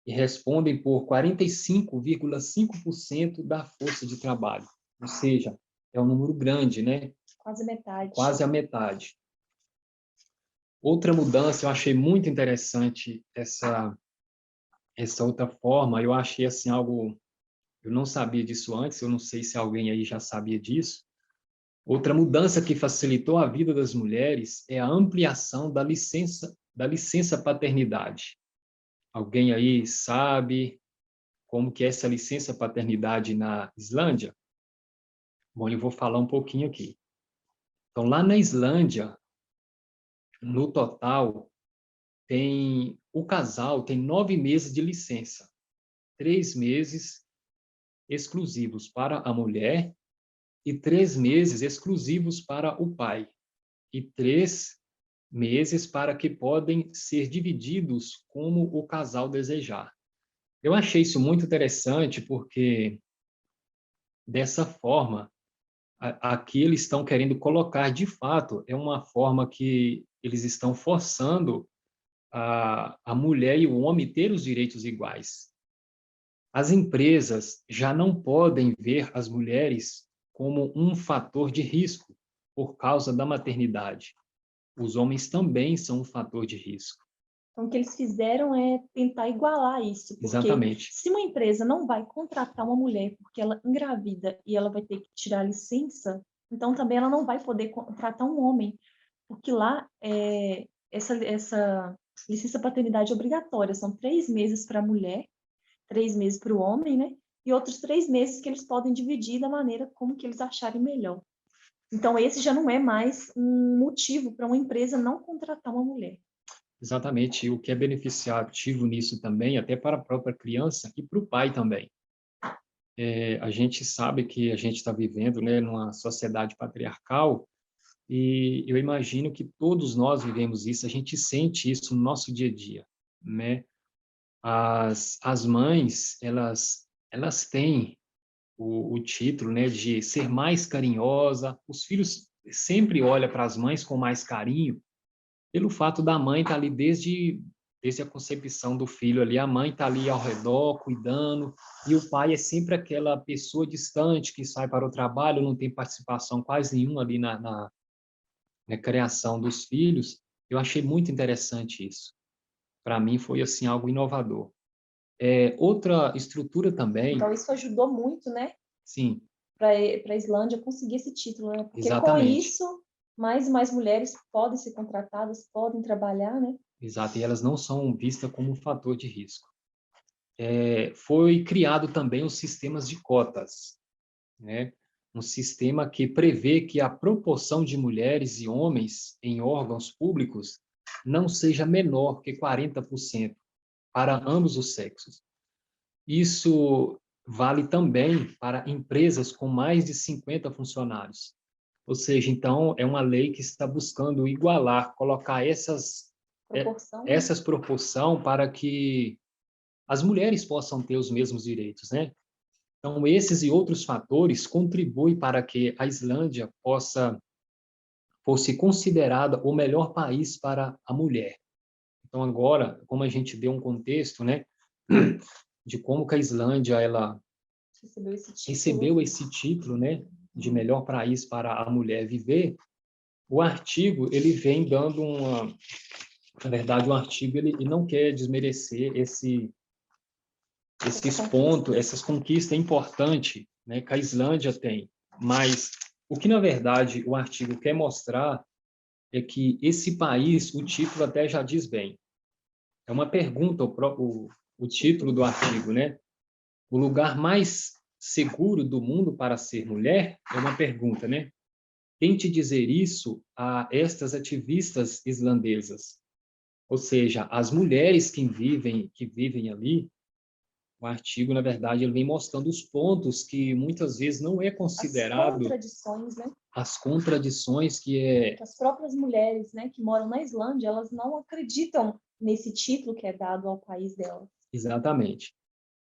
e respondem por 45,5% da força de trabalho. Ou seja, é um número grande, né?
Quase metade.
Quase a metade. Outra mudança, eu achei muito interessante essa outra forma, eu achei assim algo, eu não sabia disso antes, eu não sei se alguém aí já sabia disso. Outra mudança que facilitou a vida das mulheres é a ampliação da licença paternidade. Alguém aí sabe como que é essa licença paternidade na Islândia? Bom, eu vou falar um pouquinho aqui. Então, lá na Islândia, no total, o casal tem 9 meses de licença. 3 meses exclusivos para a mulher e 3 meses exclusivos para o pai. E 3 meses para que podem ser divididos como o casal desejar. Eu achei isso muito interessante porque, dessa forma, aqui eles estão querendo colocar, de fato, é uma forma que eles estão forçando a mulher e o homem ter os direitos iguais. As empresas já não podem ver as mulheres como um fator de risco por causa da maternidade. Os homens também são um fator de risco.
Então, o que eles fizeram é tentar igualar isso, porque
Exatamente.
se uma empresa não vai contratar uma mulher porque ela engravida e ela vai ter que tirar a licença, então também ela não vai poder contratar um homem, porque lá essa licença paternidade é obrigatória, são 3 meses para a mulher, 3 meses para o homem, né? E outros 3 meses que eles podem dividir da maneira como que eles acharem melhor. Então, esse já não é mais um motivo para uma empresa não contratar uma mulher.
Exatamente. E o que é beneficiativo nisso também, até para a própria criança e para o pai também. A gente sabe que a gente está vivendo, né, numa sociedade patriarcal e eu imagino que todos nós vivemos isso, a gente sente isso no nosso dia a dia, né? As mães, elas têm o título, né, de ser mais carinhosa. Os filhos sempre olham para as mães com mais carinho, pelo fato da mãe estar ali desde a concepção do filho ali, a mãe está ali ao redor, cuidando, e o pai é sempre aquela pessoa distante que sai para o trabalho, não tem participação quase nenhuma ali na criação dos filhos. Eu achei muito interessante isso. Para mim foi assim algo inovador. Outra estrutura também,
Então, isso ajudou muito, né,
sim,
para a Islândia conseguir esse título, né? Porque com
exatamente.
isso, mais e mais mulheres podem ser contratadas, podem trabalhar, né?
Exato, e elas não são vistas como um fator de risco. Foi criado também os sistemas de cotas, né? Um sistema que prevê que a proporção de mulheres e homens em órgãos públicos não seja menor que 40% para ambos os sexos. Isso vale também para empresas com mais de 50 funcionários. Ou seja, então, é uma lei que está buscando igualar, colocar
Proporção, né?
essas proporção para que as mulheres possam ter os mesmos direitos, né? Então, esses e outros fatores contribuem para que a Islândia fosse considerada o melhor país para a mulher. Então, agora, como a gente deu um contexto, né, de como que a Islândia ela
Recebeu esse título.
recebeu esse título, né, de melhor país para a mulher viver, O artigo, ele vem dando uma... Na verdade, o artigo ele não quer desmerecer esses pontos, essas conquistas importantes, né, que a Islândia tem. Mas o que, na verdade, o artigo quer mostrar é que esse país, o título até já diz bem. É uma pergunta, o título do artigo, né? O lugar mais seguro do mundo para ser mulher? É uma pergunta, né? Tente dizer isso a estas ativistas islandesas. Ou seja, as mulheres que vivem ali, o artigo, na verdade, ele vem mostrando os pontos que muitas vezes não é considerado
As contradições, né?
as contradições que é
Que as próprias mulheres, né, que moram na Islândia, elas não acreditam nesse título que é dado ao país delas.
exatamente.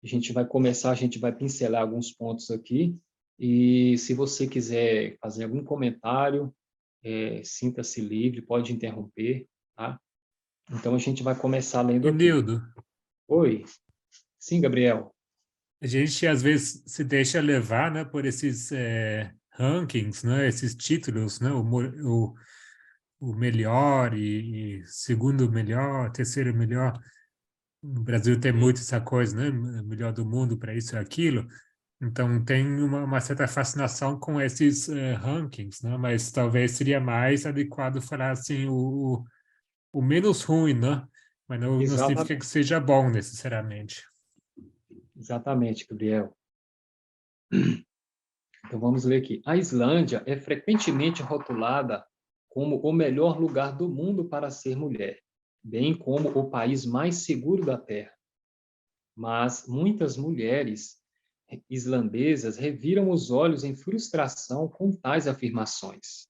A gente vai pincelar alguns pontos aqui e se você quiser fazer algum comentário, sinta-se livre, pode interromper, tá? Então a gente vai começar lendo
E
aqui.
Nildo,
Oi, sim, Gabriel.
a gente às vezes se deixa levar, né, por esses rankings, né, esses títulos, né, o melhor e segundo melhor, terceiro melhor. No Brasil tem muito essa coisa, né, melhor do mundo para isso e aquilo. Então tem uma certa fascinação com esses rankings, né, mas talvez seria mais adequado falar assim o menos ruim, né, mas não significa que
Exatamente,
seja bom necessariamente.
exatamente, Gabriel. Então vamos ler aqui. A Islândia é frequentemente rotulada como o melhor lugar do mundo para ser mulher, bem como o país mais seguro da Terra. Mas muitas mulheres islandesas reviram os olhos em frustração com tais afirmações.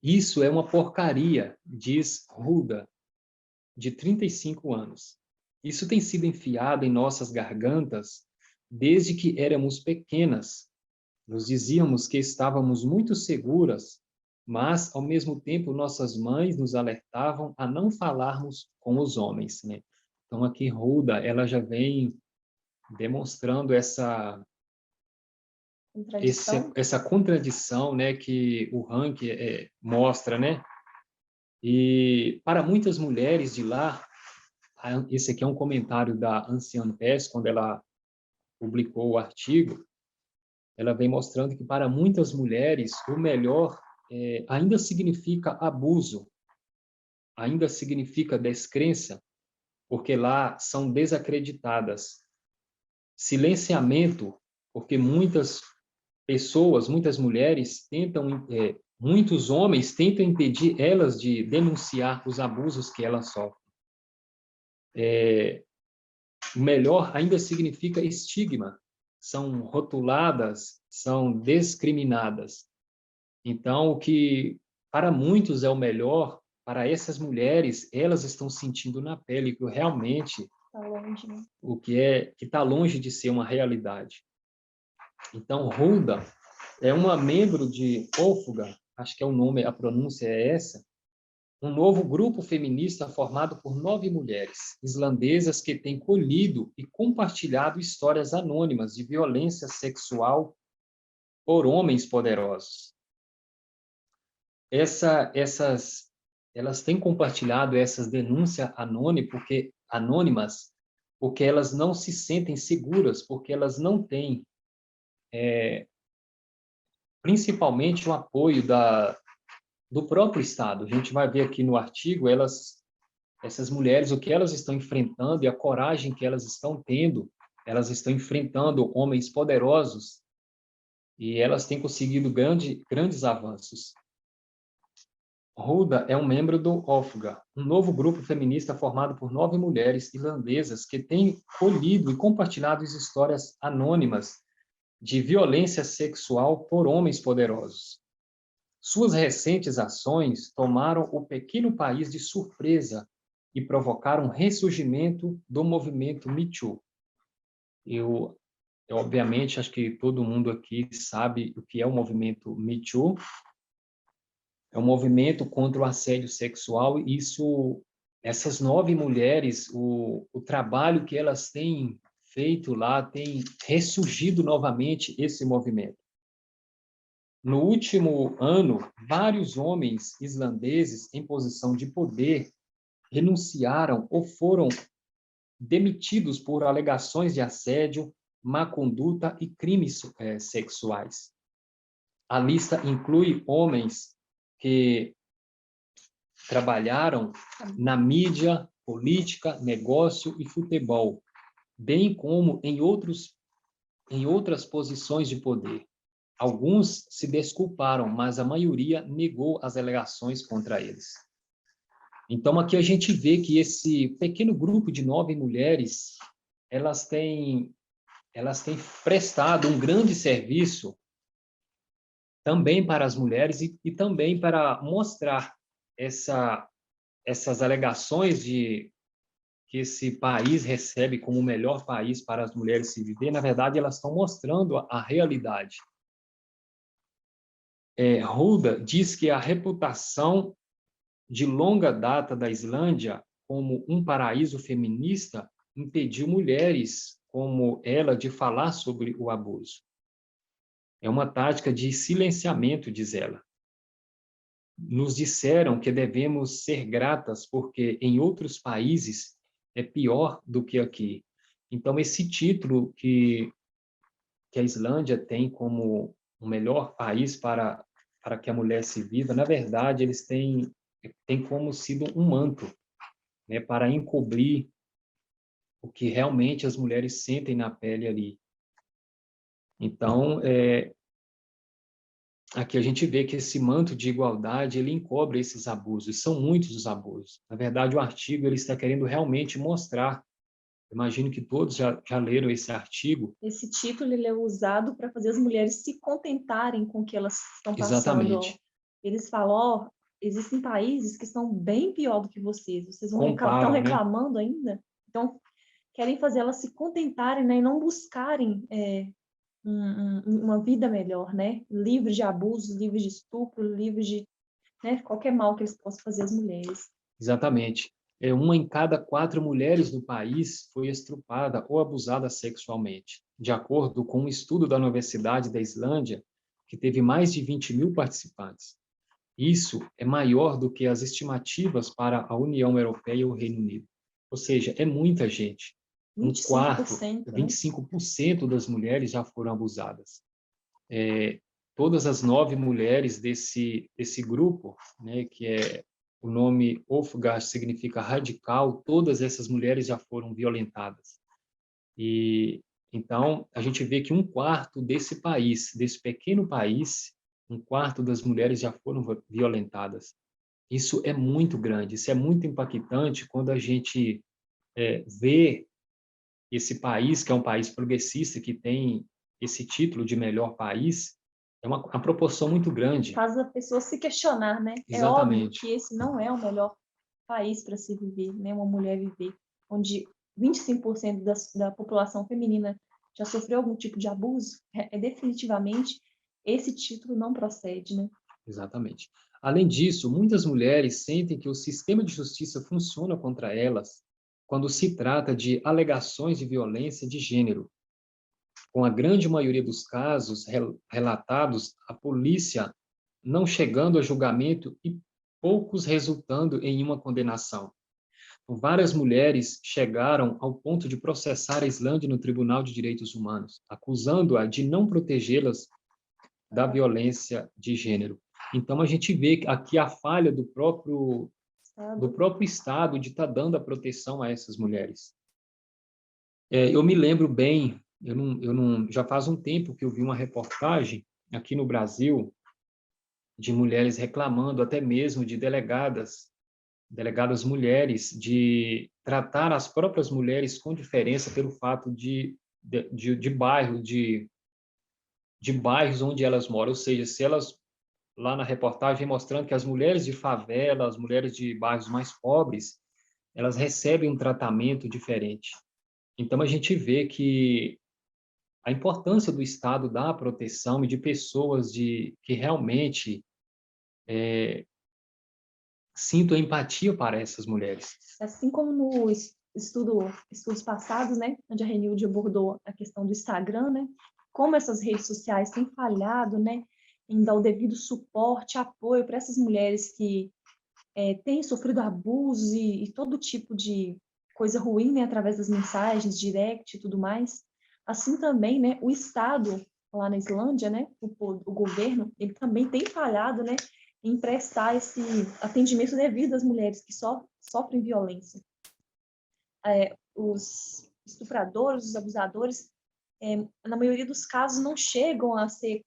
Isso é uma porcaria, diz Ruda, de 35 anos. Isso tem sido enfiado em nossas gargantas desde que éramos pequenas. Nos dizíamos que estávamos muito seguras, mas, ao mesmo tempo, nossas mães nos alertavam a não falarmos com os homens, né? Então, aqui, Ruda, ela já vem demonstrando
Contradição.
essa contradição, né, que o ranking mostra, né? E para muitas mulheres de lá, esse aqui é um comentário da Anciane Pes, quando ela publicou o artigo, ela vem mostrando que para muitas mulheres o melhor ainda significa abuso, ainda significa descrença, porque lá são desacreditadas. Silenciamento, porque muitas pessoas, muitas mulheres tentam, muitos homens tentam impedir elas de denunciar os abusos que elas sofrem. O melhor ainda significa estigma, são rotuladas, são discriminadas. Então, o que para muitos é o melhor, para essas mulheres, elas estão sentindo na pele que realmente
Tá longe, né?
o que está longe de ser uma realidade. Então, Hulda é uma membro de Ófuga, acho que é o nome, a pronúncia é essa, um novo grupo feminista formado por 9 mulheres islandesas que têm colhido e compartilhado histórias anônimas de violência sexual por homens poderosos. Elas têm compartilhado essas denúncias anônimas porque elas não se sentem seguras, porque elas não têm, principalmente, o apoio do próprio Estado. A gente vai ver aqui no artigo, essas mulheres, o que elas estão enfrentando e a coragem que elas estão tendo, elas estão enfrentando homens poderosos e elas têm conseguido grandes avanços. Ruda é um membro do Ófuga, um novo grupo feminista formado por 9 mulheres irlandesas que têm colhido e compartilhado as histórias anônimas de violência sexual por homens poderosos. Suas recentes ações tomaram o pequeno país de surpresa e provocaram um ressurgimento do movimento Me Too. Eu, obviamente, acho que todo mundo aqui sabe o que é o movimento Me Too. É um movimento contra o assédio sexual e essas 9 mulheres, o trabalho que elas têm feito lá tem ressurgido novamente esse movimento. No último ano, vários homens islandeses em posição de poder renunciaram ou foram demitidos por alegações de assédio, má conduta e crimes sexuais. A lista inclui homens que trabalharam na mídia, política, negócio e futebol, bem como em outras posições de poder. Alguns se desculparam, mas a maioria negou as alegações contra eles. Então, aqui a gente vê que esse pequeno grupo de 9 mulheres, elas têm prestado um grande serviço também para as mulheres e também para mostrar essas alegações de que esse país recebe como o melhor país para as mulheres se viver. Na verdade, elas estão mostrando a realidade. Hulda diz que a reputação de longa data da Islândia como um paraíso feminista impediu mulheres como ela de falar sobre o abuso. É uma tática de silenciamento, diz ela. Nos disseram que devemos ser gratas porque em outros países é pior do que aqui. Então, esse título que a Islândia tem como o melhor país para que a mulher se viva, na verdade, eles têm como sido um manto, né, para encobrir o que realmente as mulheres sentem na pele ali. Então, aqui a gente vê que esse manto de igualdade, ele encobre esses abusos, são muitos os abusos. Na verdade, o artigo ele está querendo realmente mostrar, imagino que todos já leram esse artigo.
Esse título ele é usado para fazer as mulheres se contentarem com o que elas estão passando.
Exatamente.
Eles falam, ó, existem países que estão bem pior do que vocês estão
Comparam,
reclamando, né? Ainda? Então, querem fazer elas se contentarem, né, e não buscarem uma vida melhor, né? Livre de abusos, livre de estupro, livre de, né, qualquer mal que eles possam fazer às mulheres.
Exatamente. Uma em cada 4 mulheres no país foi estrupada ou abusada sexualmente, de acordo com um estudo da Universidade da Islândia, que teve mais de 20.000 participantes. Isso é maior do que as estimativas para a União Europeia e o Reino Unido. Ou seja, é muita gente. 25% das mulheres já foram abusadas. Todas as 9 mulheres desse grupo, né, que o nome Ofgar significa radical, todas essas mulheres já foram violentadas. E então a gente vê que 1/4 desse país, desse pequeno país, 1/4 das mulheres já foram violentadas. Isso é muito grande, isso é muito impactante quando a gente vê esse país, que é um país progressista, que tem esse título de melhor país, é uma proporção muito grande.
Faz a pessoa se questionar, né?
Exatamente.
É óbvio que esse não é o melhor país para se viver, né? Uma mulher viver, onde 25% da população feminina já sofreu algum tipo de abuso, definitivamente esse título não procede, né?
Exatamente. Além disso, muitas mulheres sentem que o sistema de justiça funciona contra elas quando se trata de alegações de violência de gênero. Com a grande maioria dos casos relatados, a polícia não chegando a julgamento e poucos resultando em uma condenação. Várias mulheres chegaram ao ponto de processar a Islândia no Tribunal de Direitos Humanos, acusando-a de não protegê-las da violência de gênero. Então, a gente vê aqui a falha do próprio Estado de estar dando a proteção a essas mulheres. Eu me lembro bem, já faz um tempo que eu vi uma reportagem aqui no Brasil de mulheres reclamando, até mesmo de delegadas mulheres, de tratar as próprias mulheres com diferença pelo fato de bairros onde elas moram, ou seja, se elas, lá na reportagem, mostrando que as mulheres de favela, as mulheres de bairros mais pobres, elas recebem um tratamento diferente. Então, a gente vê que a importância do Estado dar proteção e de pessoas que realmente sintam empatia para essas mulheres.
Assim como no estudos passados, né, onde a Renilde abordou a questão do Instagram, né, como essas redes sociais têm falhado, né, em dar o devido suporte, apoio para essas mulheres que têm sofrido abusos e todo tipo de coisa ruim, né, através das mensagens, direct e tudo mais. Assim também, né, o Estado, lá na Islândia, né, o governo, ele também tem falhado, né, em prestar esse atendimento devido às mulheres que sofrem violência. Os estupradores, os abusadores, na maioria dos casos, não chegam a ser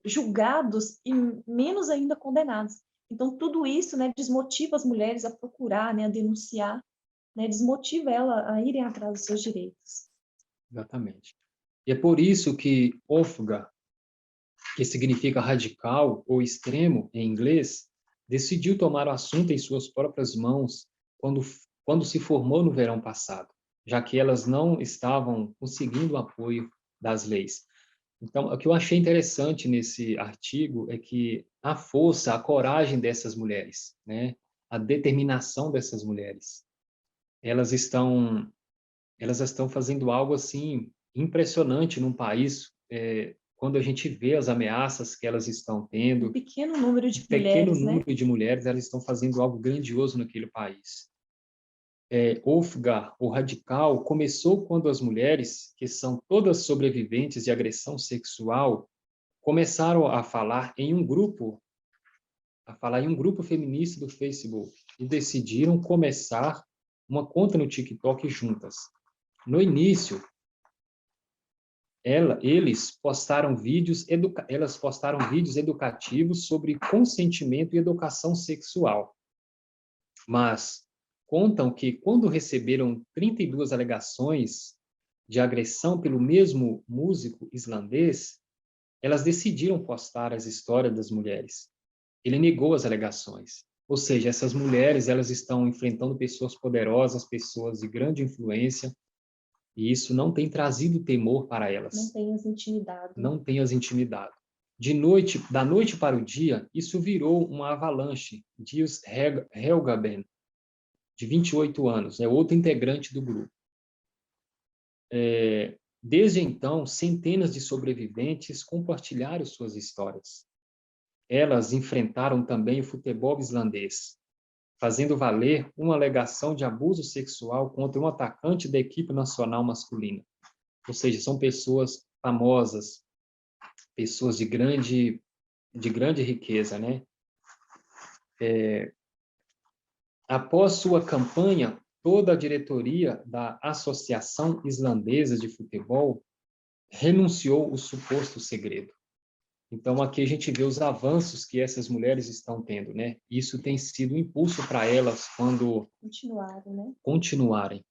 julgados e menos ainda condenados. Então, tudo isso, né, desmotiva as mulheres a procurar, né, a denunciar, né, desmotiva ela a irem atrás dos seus direitos.
Exatamente. E é por isso que Ofga, que significa radical ou extremo em inglês, decidiu tomar o assunto em suas próprias mãos quando se formou no verão passado, já que elas não estavam conseguindo o apoio das leis. Então, o que eu achei interessante nesse artigo é que a força, a coragem dessas mulheres, né, a determinação dessas mulheres, elas estão fazendo algo assim impressionante num país, quando a gente vê as ameaças que elas estão tendo,
Um pequeno número de
pequeno
mulheres, né?
número de mulheres, elas estão fazendo algo grandioso naquele país. Ofgar, o radical, começou quando as mulheres, que são todas sobreviventes de agressão sexual, começaram a falar em um grupo feminista do Facebook e decidiram começar uma conta no TikTok juntas. No início, elas postaram vídeos educativos sobre consentimento e educação sexual. Mas contam que quando receberam 32 alegações de agressão pelo mesmo músico islandês, elas decidiram postar as histórias das mulheres. Ele negou as alegações. Ou seja, essas mulheres, elas estão enfrentando pessoas poderosas, pessoas de grande influência, e isso não tem trazido temor para elas.
Não tem as intimidado.
Não tem as intimidado. Da noite para o dia, isso virou uma avalanche, diz Helgaben, de 28 anos, é outro integrante do grupo. Desde então, centenas de sobreviventes compartilharam suas histórias. Elas enfrentaram também o futebol islandês, fazendo valer uma alegação de abuso sexual contra um atacante da equipe nacional masculina. Ou seja, são pessoas famosas, pessoas de grande riqueza, né? Após sua campanha, toda a diretoria da Associação Islandesa de Futebol renunciou ao suposto segredo. Então, aqui a gente vê os avanços que essas mulheres estão tendo, né? Isso tem sido um impulso para elas quando continuarem.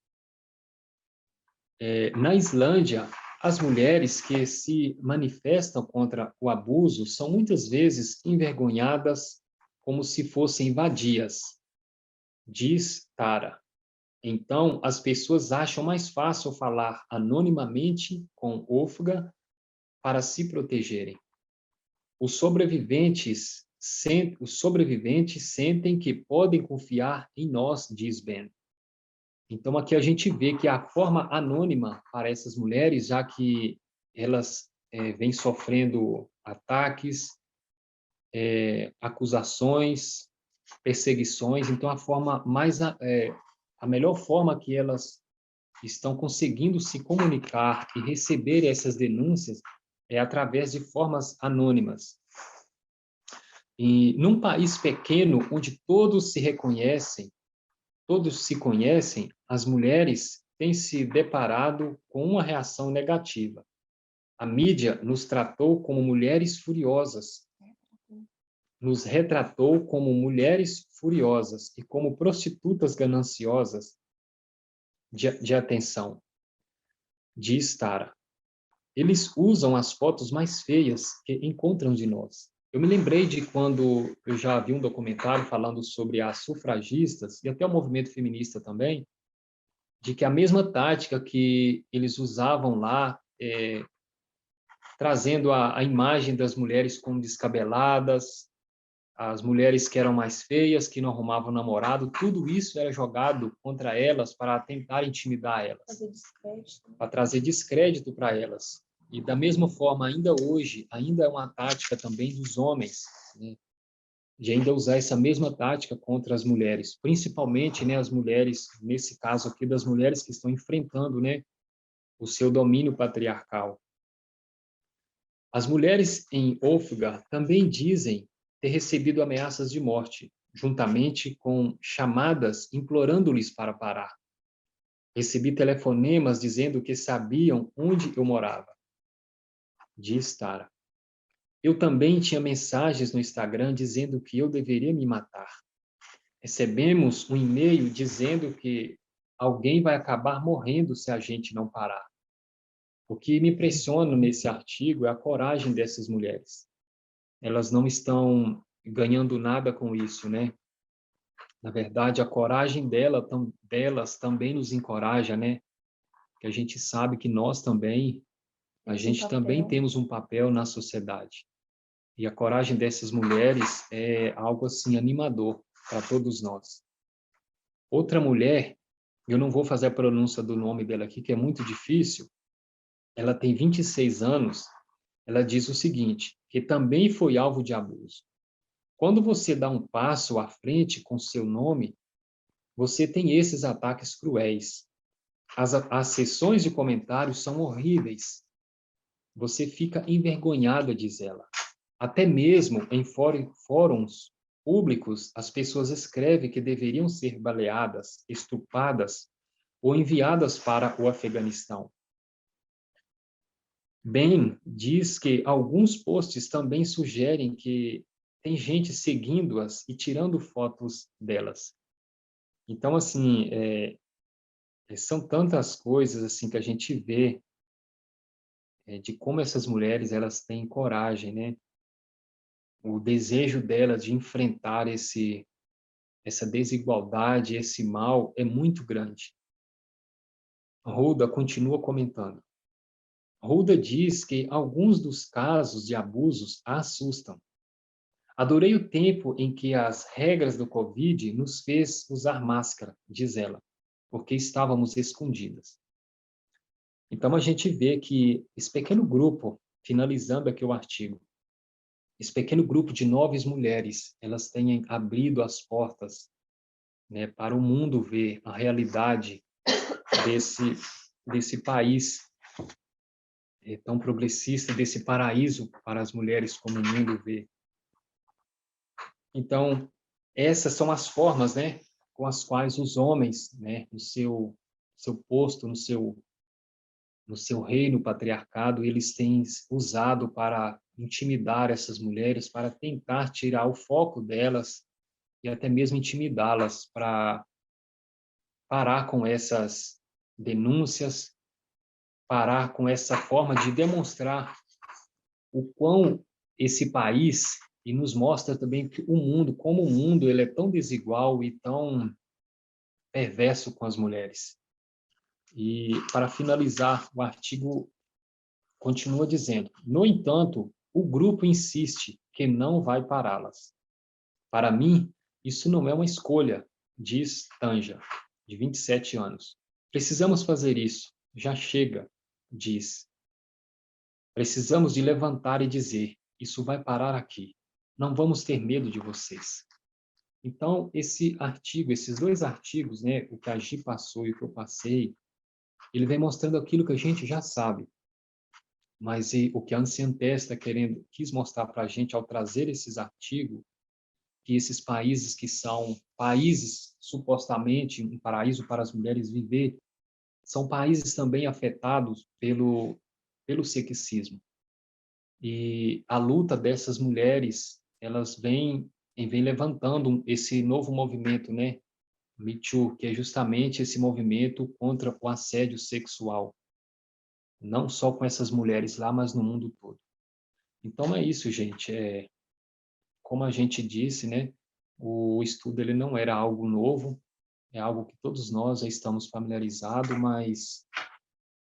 Na Islândia, as mulheres que se manifestam contra o abuso são muitas vezes envergonhadas como se fossem vadias, diz Tara. Então, as pessoas acham mais fácil falar anonimamente com Ofga para se protegerem. Os sobreviventes sentem que podem confiar em nós, diz Ben. Então, aqui a gente vê que a forma anônima para essas mulheres, já que elas vêm sofrendo ataques, acusações, perseguições, então a melhor forma que elas estão conseguindo se comunicar e receber essas denúncias é através de formas anônimas. E num país pequeno, onde todos se conhecem, as mulheres têm se deparado com uma reação negativa. A mídia nos tratou como mulheres furiosas, nos retratou como mulheres furiosas e como prostitutas gananciosas de atenção, diz Tara. Eles usam as fotos mais feias que encontram de nós. Eu me lembrei de quando eu já vi um documentário falando sobre as sufragistas e até o movimento feminista também, de que a mesma tática que eles usavam lá, trazendo a imagem das mulheres como descabeladas, as mulheres que eram mais feias, que não arrumavam namorado, tudo isso era jogado contra elas para tentar intimidar elas, para trazer descrédito para elas. E da mesma forma, ainda hoje, ainda é uma tática também dos homens, né, de ainda usar essa mesma tática contra as mulheres, principalmente, né, as mulheres, nesse caso aqui, das mulheres que estão enfrentando, né, o seu domínio patriarcal. As mulheres em Ofgar também dizem ter recebido ameaças de morte, juntamente com chamadas implorando-lhes para parar. Recebi telefonemas dizendo que sabiam onde eu morava, diz Tara. Eu também tinha mensagens no Instagram dizendo que eu deveria me matar. Recebemos um e-mail dizendo que alguém vai acabar morrendo se a gente não parar. O que me impressiona nesse artigo é a coragem dessas mulheres. Elas não estão ganhando nada com isso, né? Na verdade, a coragem delas também nos encoraja, né? Que a gente sabe que nós também, a gente também temos um papel na sociedade. E a coragem dessas mulheres é algo assim animador para todos nós. Outra mulher, eu não vou fazer a pronúncia do nome dela aqui, que é muito difícil. Ela tem 26 anos. Ela diz o seguinte, que também foi alvo de abuso. Quando você dá um passo à frente com seu nome, você tem esses ataques cruéis. As sessões de comentários são horríveis. Você fica envergonhada, diz ela. Até mesmo em fóruns públicos, as pessoas escrevem que deveriam ser baleadas, estupradas ou enviadas para o Afeganistão. Ben diz que alguns posts também sugerem que tem gente seguindo-as e tirando fotos delas. Então, assim, são tantas coisas assim que a gente vê de como essas mulheres elas têm coragem, né? O desejo delas de enfrentar essa desigualdade, esse mal é muito grande. Ruda continua comentando. Ruda diz que alguns dos casos de abusos a assustam. Adorei o tempo em que as regras do Covid nos fez usar máscara, diz ela, porque estávamos escondidas. Então, a gente vê que esse pequeno grupo, finalizando aqui o artigo, esse pequeno grupo de 9 mulheres, elas têm abrido as portas, né, para o mundo ver a realidade desse país tão progressista, desse paraíso para as mulheres como o mundo vê. Então, essas são as formas, né, com as quais os homens, né, no seu posto, no seu reino patriarcado, eles têm usado para intimidar essas mulheres, para tentar tirar o foco delas e até mesmo intimidá-las para parar com essas denúncias, parar com essa forma de demonstrar o quão esse país e nos mostra também que o mundo, como o mundo ele é tão desigual e tão perverso com as mulheres. E para finalizar, o artigo continua dizendo: no entanto, o grupo insiste que não vai pará-las. Para mim, isso não é uma escolha, diz Tanja, de 27 anos. Precisamos fazer isso. Já chega, diz. Precisamos de levantar e dizer: isso vai parar aqui. Não vamos ter medo de vocês. Então, esse artigo, esses 2 artigos, né, o que a Gi passou e o que eu passei, ele vem mostrando aquilo que a gente já sabe. Mas o que a Ancien Testa quis mostrar para a gente ao trazer esses artigos, que esses países que são países supostamente um paraíso para as mulheres viver, são países também afetados pelo sexismo. E a luta dessas mulheres, elas vem levantando esse novo movimento, né? Me Too, que é justamente esse movimento contra o assédio sexual. Não só com essas mulheres lá, mas no mundo todo. Então é isso, gente. Como a gente disse, né? O estudo ele não era algo novo, é algo que todos nós já estamos familiarizados, mas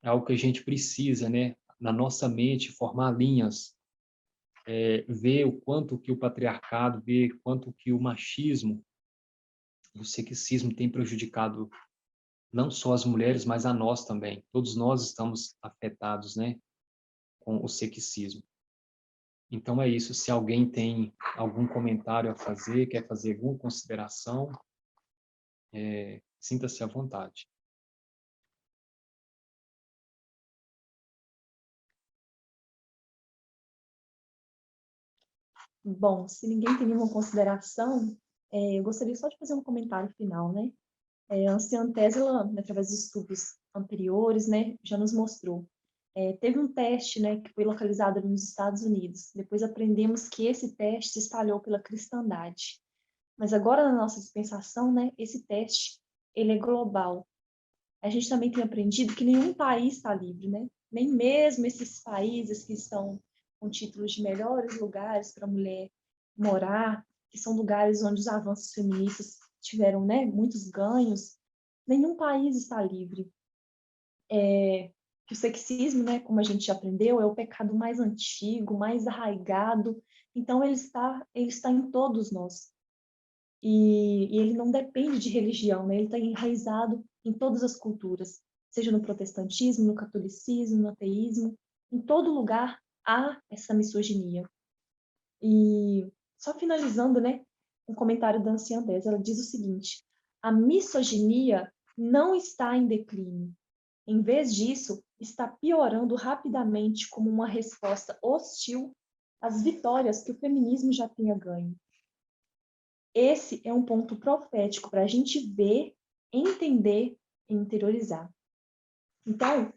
é algo que a gente precisa, né? Na nossa mente, formar linhas, ver o quanto que o patriarcado, ver quanto que o machismo, o sexismo tem prejudicado não só as mulheres, mas a nós também. Todos nós estamos afetados, né? com o ceticismo. Então é isso, se alguém tem algum comentário a fazer, quer fazer alguma consideração, sinta-se à vontade.
Bom, se ninguém tem nenhuma consideração, eu gostaria só de fazer um comentário final, né? A anciã Tesla, através de estudos anteriores, né, já nos mostrou. Teve um teste, né, que foi localizado nos Estados Unidos. Depois aprendemos que esse teste se espalhou pela cristandade. Mas agora, na nossa dispensação, né, esse teste, ele é global. A gente também tem aprendido que nenhum país está livre, né? Nem mesmo esses países que estão com títulos de melhores lugares para a mulher morar, que são lugares onde os avanços feministas tiveram, né, muitos ganhos, nenhum país está livre. Que o sexismo, né, como a gente já aprendeu, é o pecado mais antigo, mais arraigado, então ele está em todos nós. E ele não depende de religião, né? Ele está enraizado em todas as culturas, seja no protestantismo, no catolicismo, no ateísmo, em todo lugar há essa misoginia. E só finalizando, né, um comentário da anciã Dez, ela diz o seguinte: a misoginia não está em declínio. Em vez disso, está piorando rapidamente como uma resposta hostil às vitórias que o feminismo já tenha ganho. Esse é um ponto profético para a gente ver, entender e interiorizar. Então,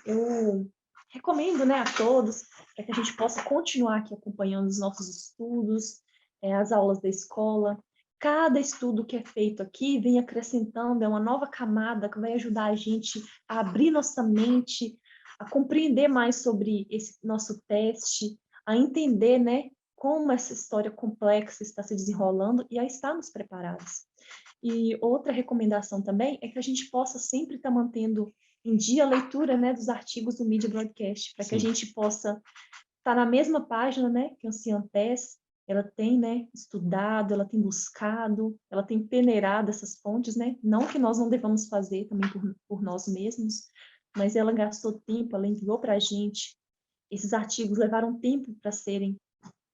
eu recomendo, né, a todos, para que a gente possa continuar aqui acompanhando os nossos estudos, as aulas da escola. Cada estudo que é feito aqui vem acrescentando, é uma nova camada que vai ajudar a gente a abrir nossa mente, a compreender mais sobre esse nosso teste, a entender, né, como essa história complexa está se desenrolando e a estarmos preparados. E outra recomendação também é que a gente possa sempre estar mantendo em dia a leitura, né, dos artigos do Media Broadcast, para que a gente possa estar na mesma página, né, que a Ciantes, ela tem, né, estudado, ela tem buscado, ela tem peneirado essas fontes, né, não que nós não devamos fazer também por nós mesmos, mas ela gastou tempo, ela enviou para a gente, esses artigos levaram tempo para serem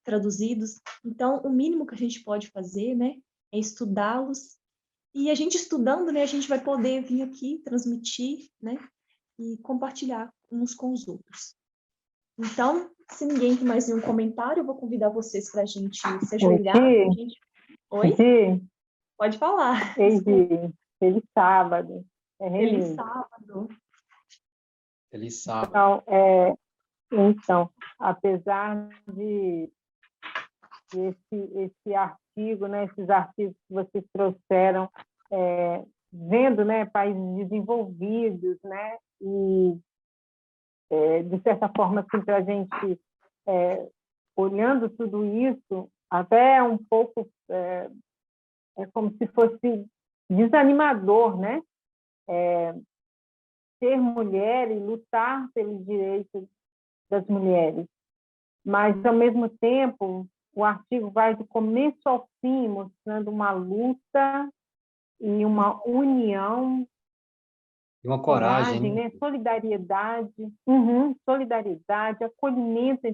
traduzidos, então o mínimo que a gente pode fazer, né, é estudá-los, e a gente estudando, né, a gente vai poder vir aqui transmitir, né, e compartilhar uns com os outros. Então, se ninguém tem mais nenhum comentário, eu vou convidar vocês para a gente se ajoelhar. Oi?
Gi,
Pode falar.
ei, Gi, feliz sábado.
Feliz
Reni.
sábado.
Feliz sábado.
Então, apesar de esse artigo, né, esses artigos que vocês trouxeram, vendo, né, países desenvolvidos, né, e de certa forma, assim, para a gente, olhando tudo isso, até um pouco é como se fosse desanimador, né? Ser mulher e lutar pelos direitos das mulheres. Mas, ao mesmo tempo, o artigo vai do começo ao fim, mostrando uma luta e uma união,
E uma coragem,
né? Solidariedade, solidariedade, acolhimento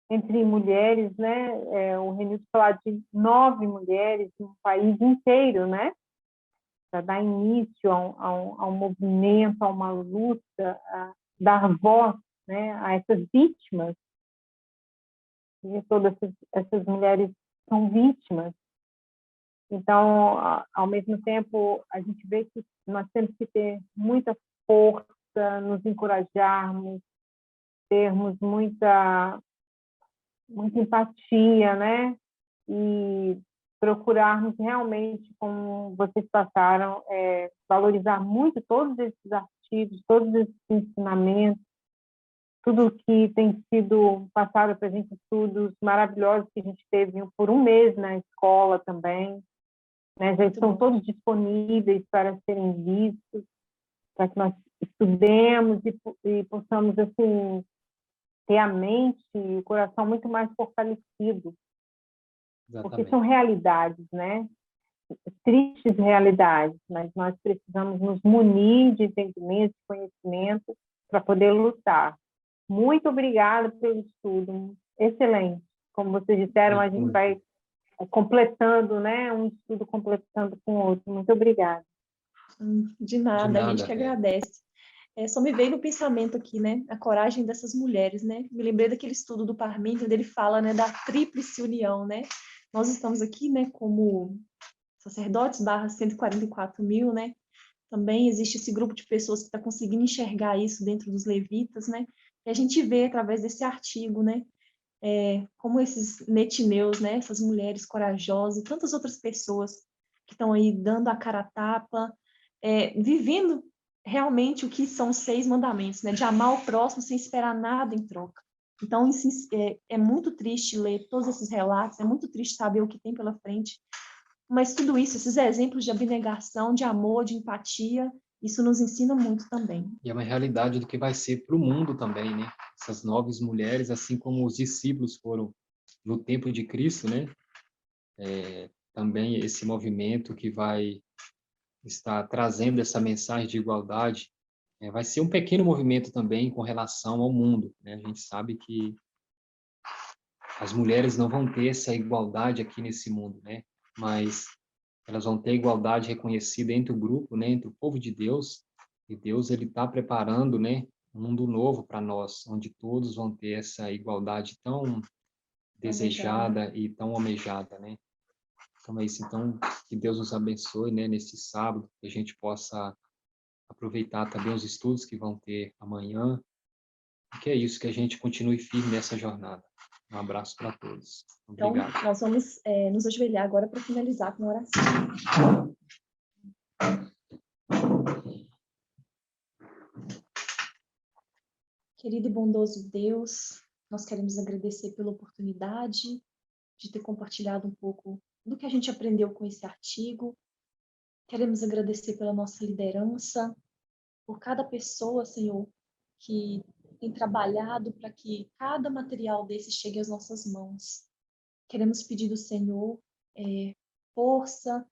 entre mulheres, né? O Renildo falou de 9 mulheres no país inteiro, né? Para dar início a um movimento, a uma luta, a dar voz, né, a essas vítimas. E todas essas mulheres são vítimas. Então, ao mesmo tempo, a gente vê que nós temos que ter muita força, nos encorajarmos, termos muita empatia, né? E procurarmos realmente, como vocês passaram, valorizar muito todos esses artigos, todos esses ensinamentos, tudo que tem sido passado para a gente, estudos maravilhosos que a gente teve por um mês na escola também, né? Já estão todos disponíveis para serem vistos, para que nós estudemos e possamos, assim, ter a mente e o coração muito mais fortalecido.
exatamente.
Porque são realidades, né? Tristes realidades, mas nós precisamos nos munir de entendimento, de conhecimento para poder lutar. Muito obrigada pelo estudo, excelente. Como vocês disseram, a gente vai completando, né? Um estudo completando com o outro. Muito obrigada.
De nada, a gente que agradece. Só me veio no pensamento aqui, né? A coragem dessas mulheres, né? Me lembrei daquele estudo do Parmênides, onde ele fala, né, da tríplice união, né? Nós estamos aqui, né, como sacerdotes / 144 mil, né? Também existe esse grupo de pessoas que está conseguindo enxergar isso dentro dos levitas, né? E a gente vê através desse artigo, né? Como esses netineus, né? Essas mulheres corajosas e tantas outras pessoas que estão aí dando a cara a tapa, vivendo realmente o que são os 6 mandamentos, né? De amar o próximo sem esperar nada em troca. Então, é muito triste ler todos esses relatos, é muito triste saber o que tem pela frente, mas tudo isso, esses exemplos de abnegação, de amor, de empatia, isso nos ensina muito também.
E é uma realidade do que vai ser para o mundo também, né? Essas novas mulheres, assim como os discípulos foram no tempo de Cristo, né? Também esse movimento que vai estar trazendo essa mensagem de igualdade, vai ser um pequeno movimento também com relação ao mundo, né? A gente sabe que as mulheres não vão ter essa igualdade aqui nesse mundo, né? Mas elas vão ter igualdade reconhecida entre o grupo, né? Entre o povo de Deus. E Deus, ele está preparando, né? Um mundo novo para nós, onde todos vão ter essa igualdade tão desejada e tão almejada, né? Então é isso. Então, que Deus nos abençoe, né? Nesse sábado, que a gente possa aproveitar também os estudos que vão ter amanhã. E que é isso, que a gente continue firme nessa jornada. Um abraço para todos. Obrigado.
Então, nós vamos nos ajoelhar agora para finalizar com a oração. Querido e bondoso Deus, nós queremos agradecer pela oportunidade de ter compartilhado um pouco do que a gente aprendeu com esse artigo. Queremos agradecer pela nossa liderança, por cada pessoa, Senhor, que tem trabalhado para que cada material desse chegue às nossas mãos. Queremos pedir do Senhor força,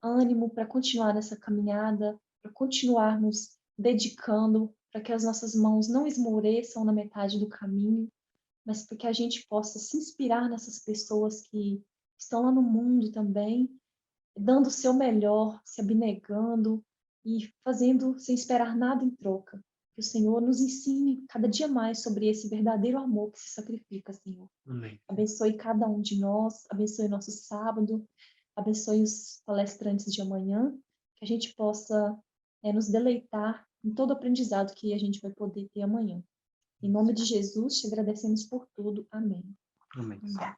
ânimo para continuar nessa caminhada, para continuarmos dedicando, para que as nossas mãos não esmoreçam na metade do caminho, mas para que a gente possa se inspirar nessas pessoas que estão lá no mundo também, dando o seu melhor, se abnegando e fazendo sem esperar nada em troca. Que o Senhor nos ensine cada dia mais sobre esse verdadeiro amor que se sacrifica, Senhor.
Amém.
Abençoe cada um de nós, abençoe nosso sábado, abençoe os palestrantes de amanhã, que a gente possa nos deleitar em todo o aprendizado que a gente vai poder ter amanhã. Em nome de Jesus, te agradecemos por tudo. Amém.
Amém.
Amém.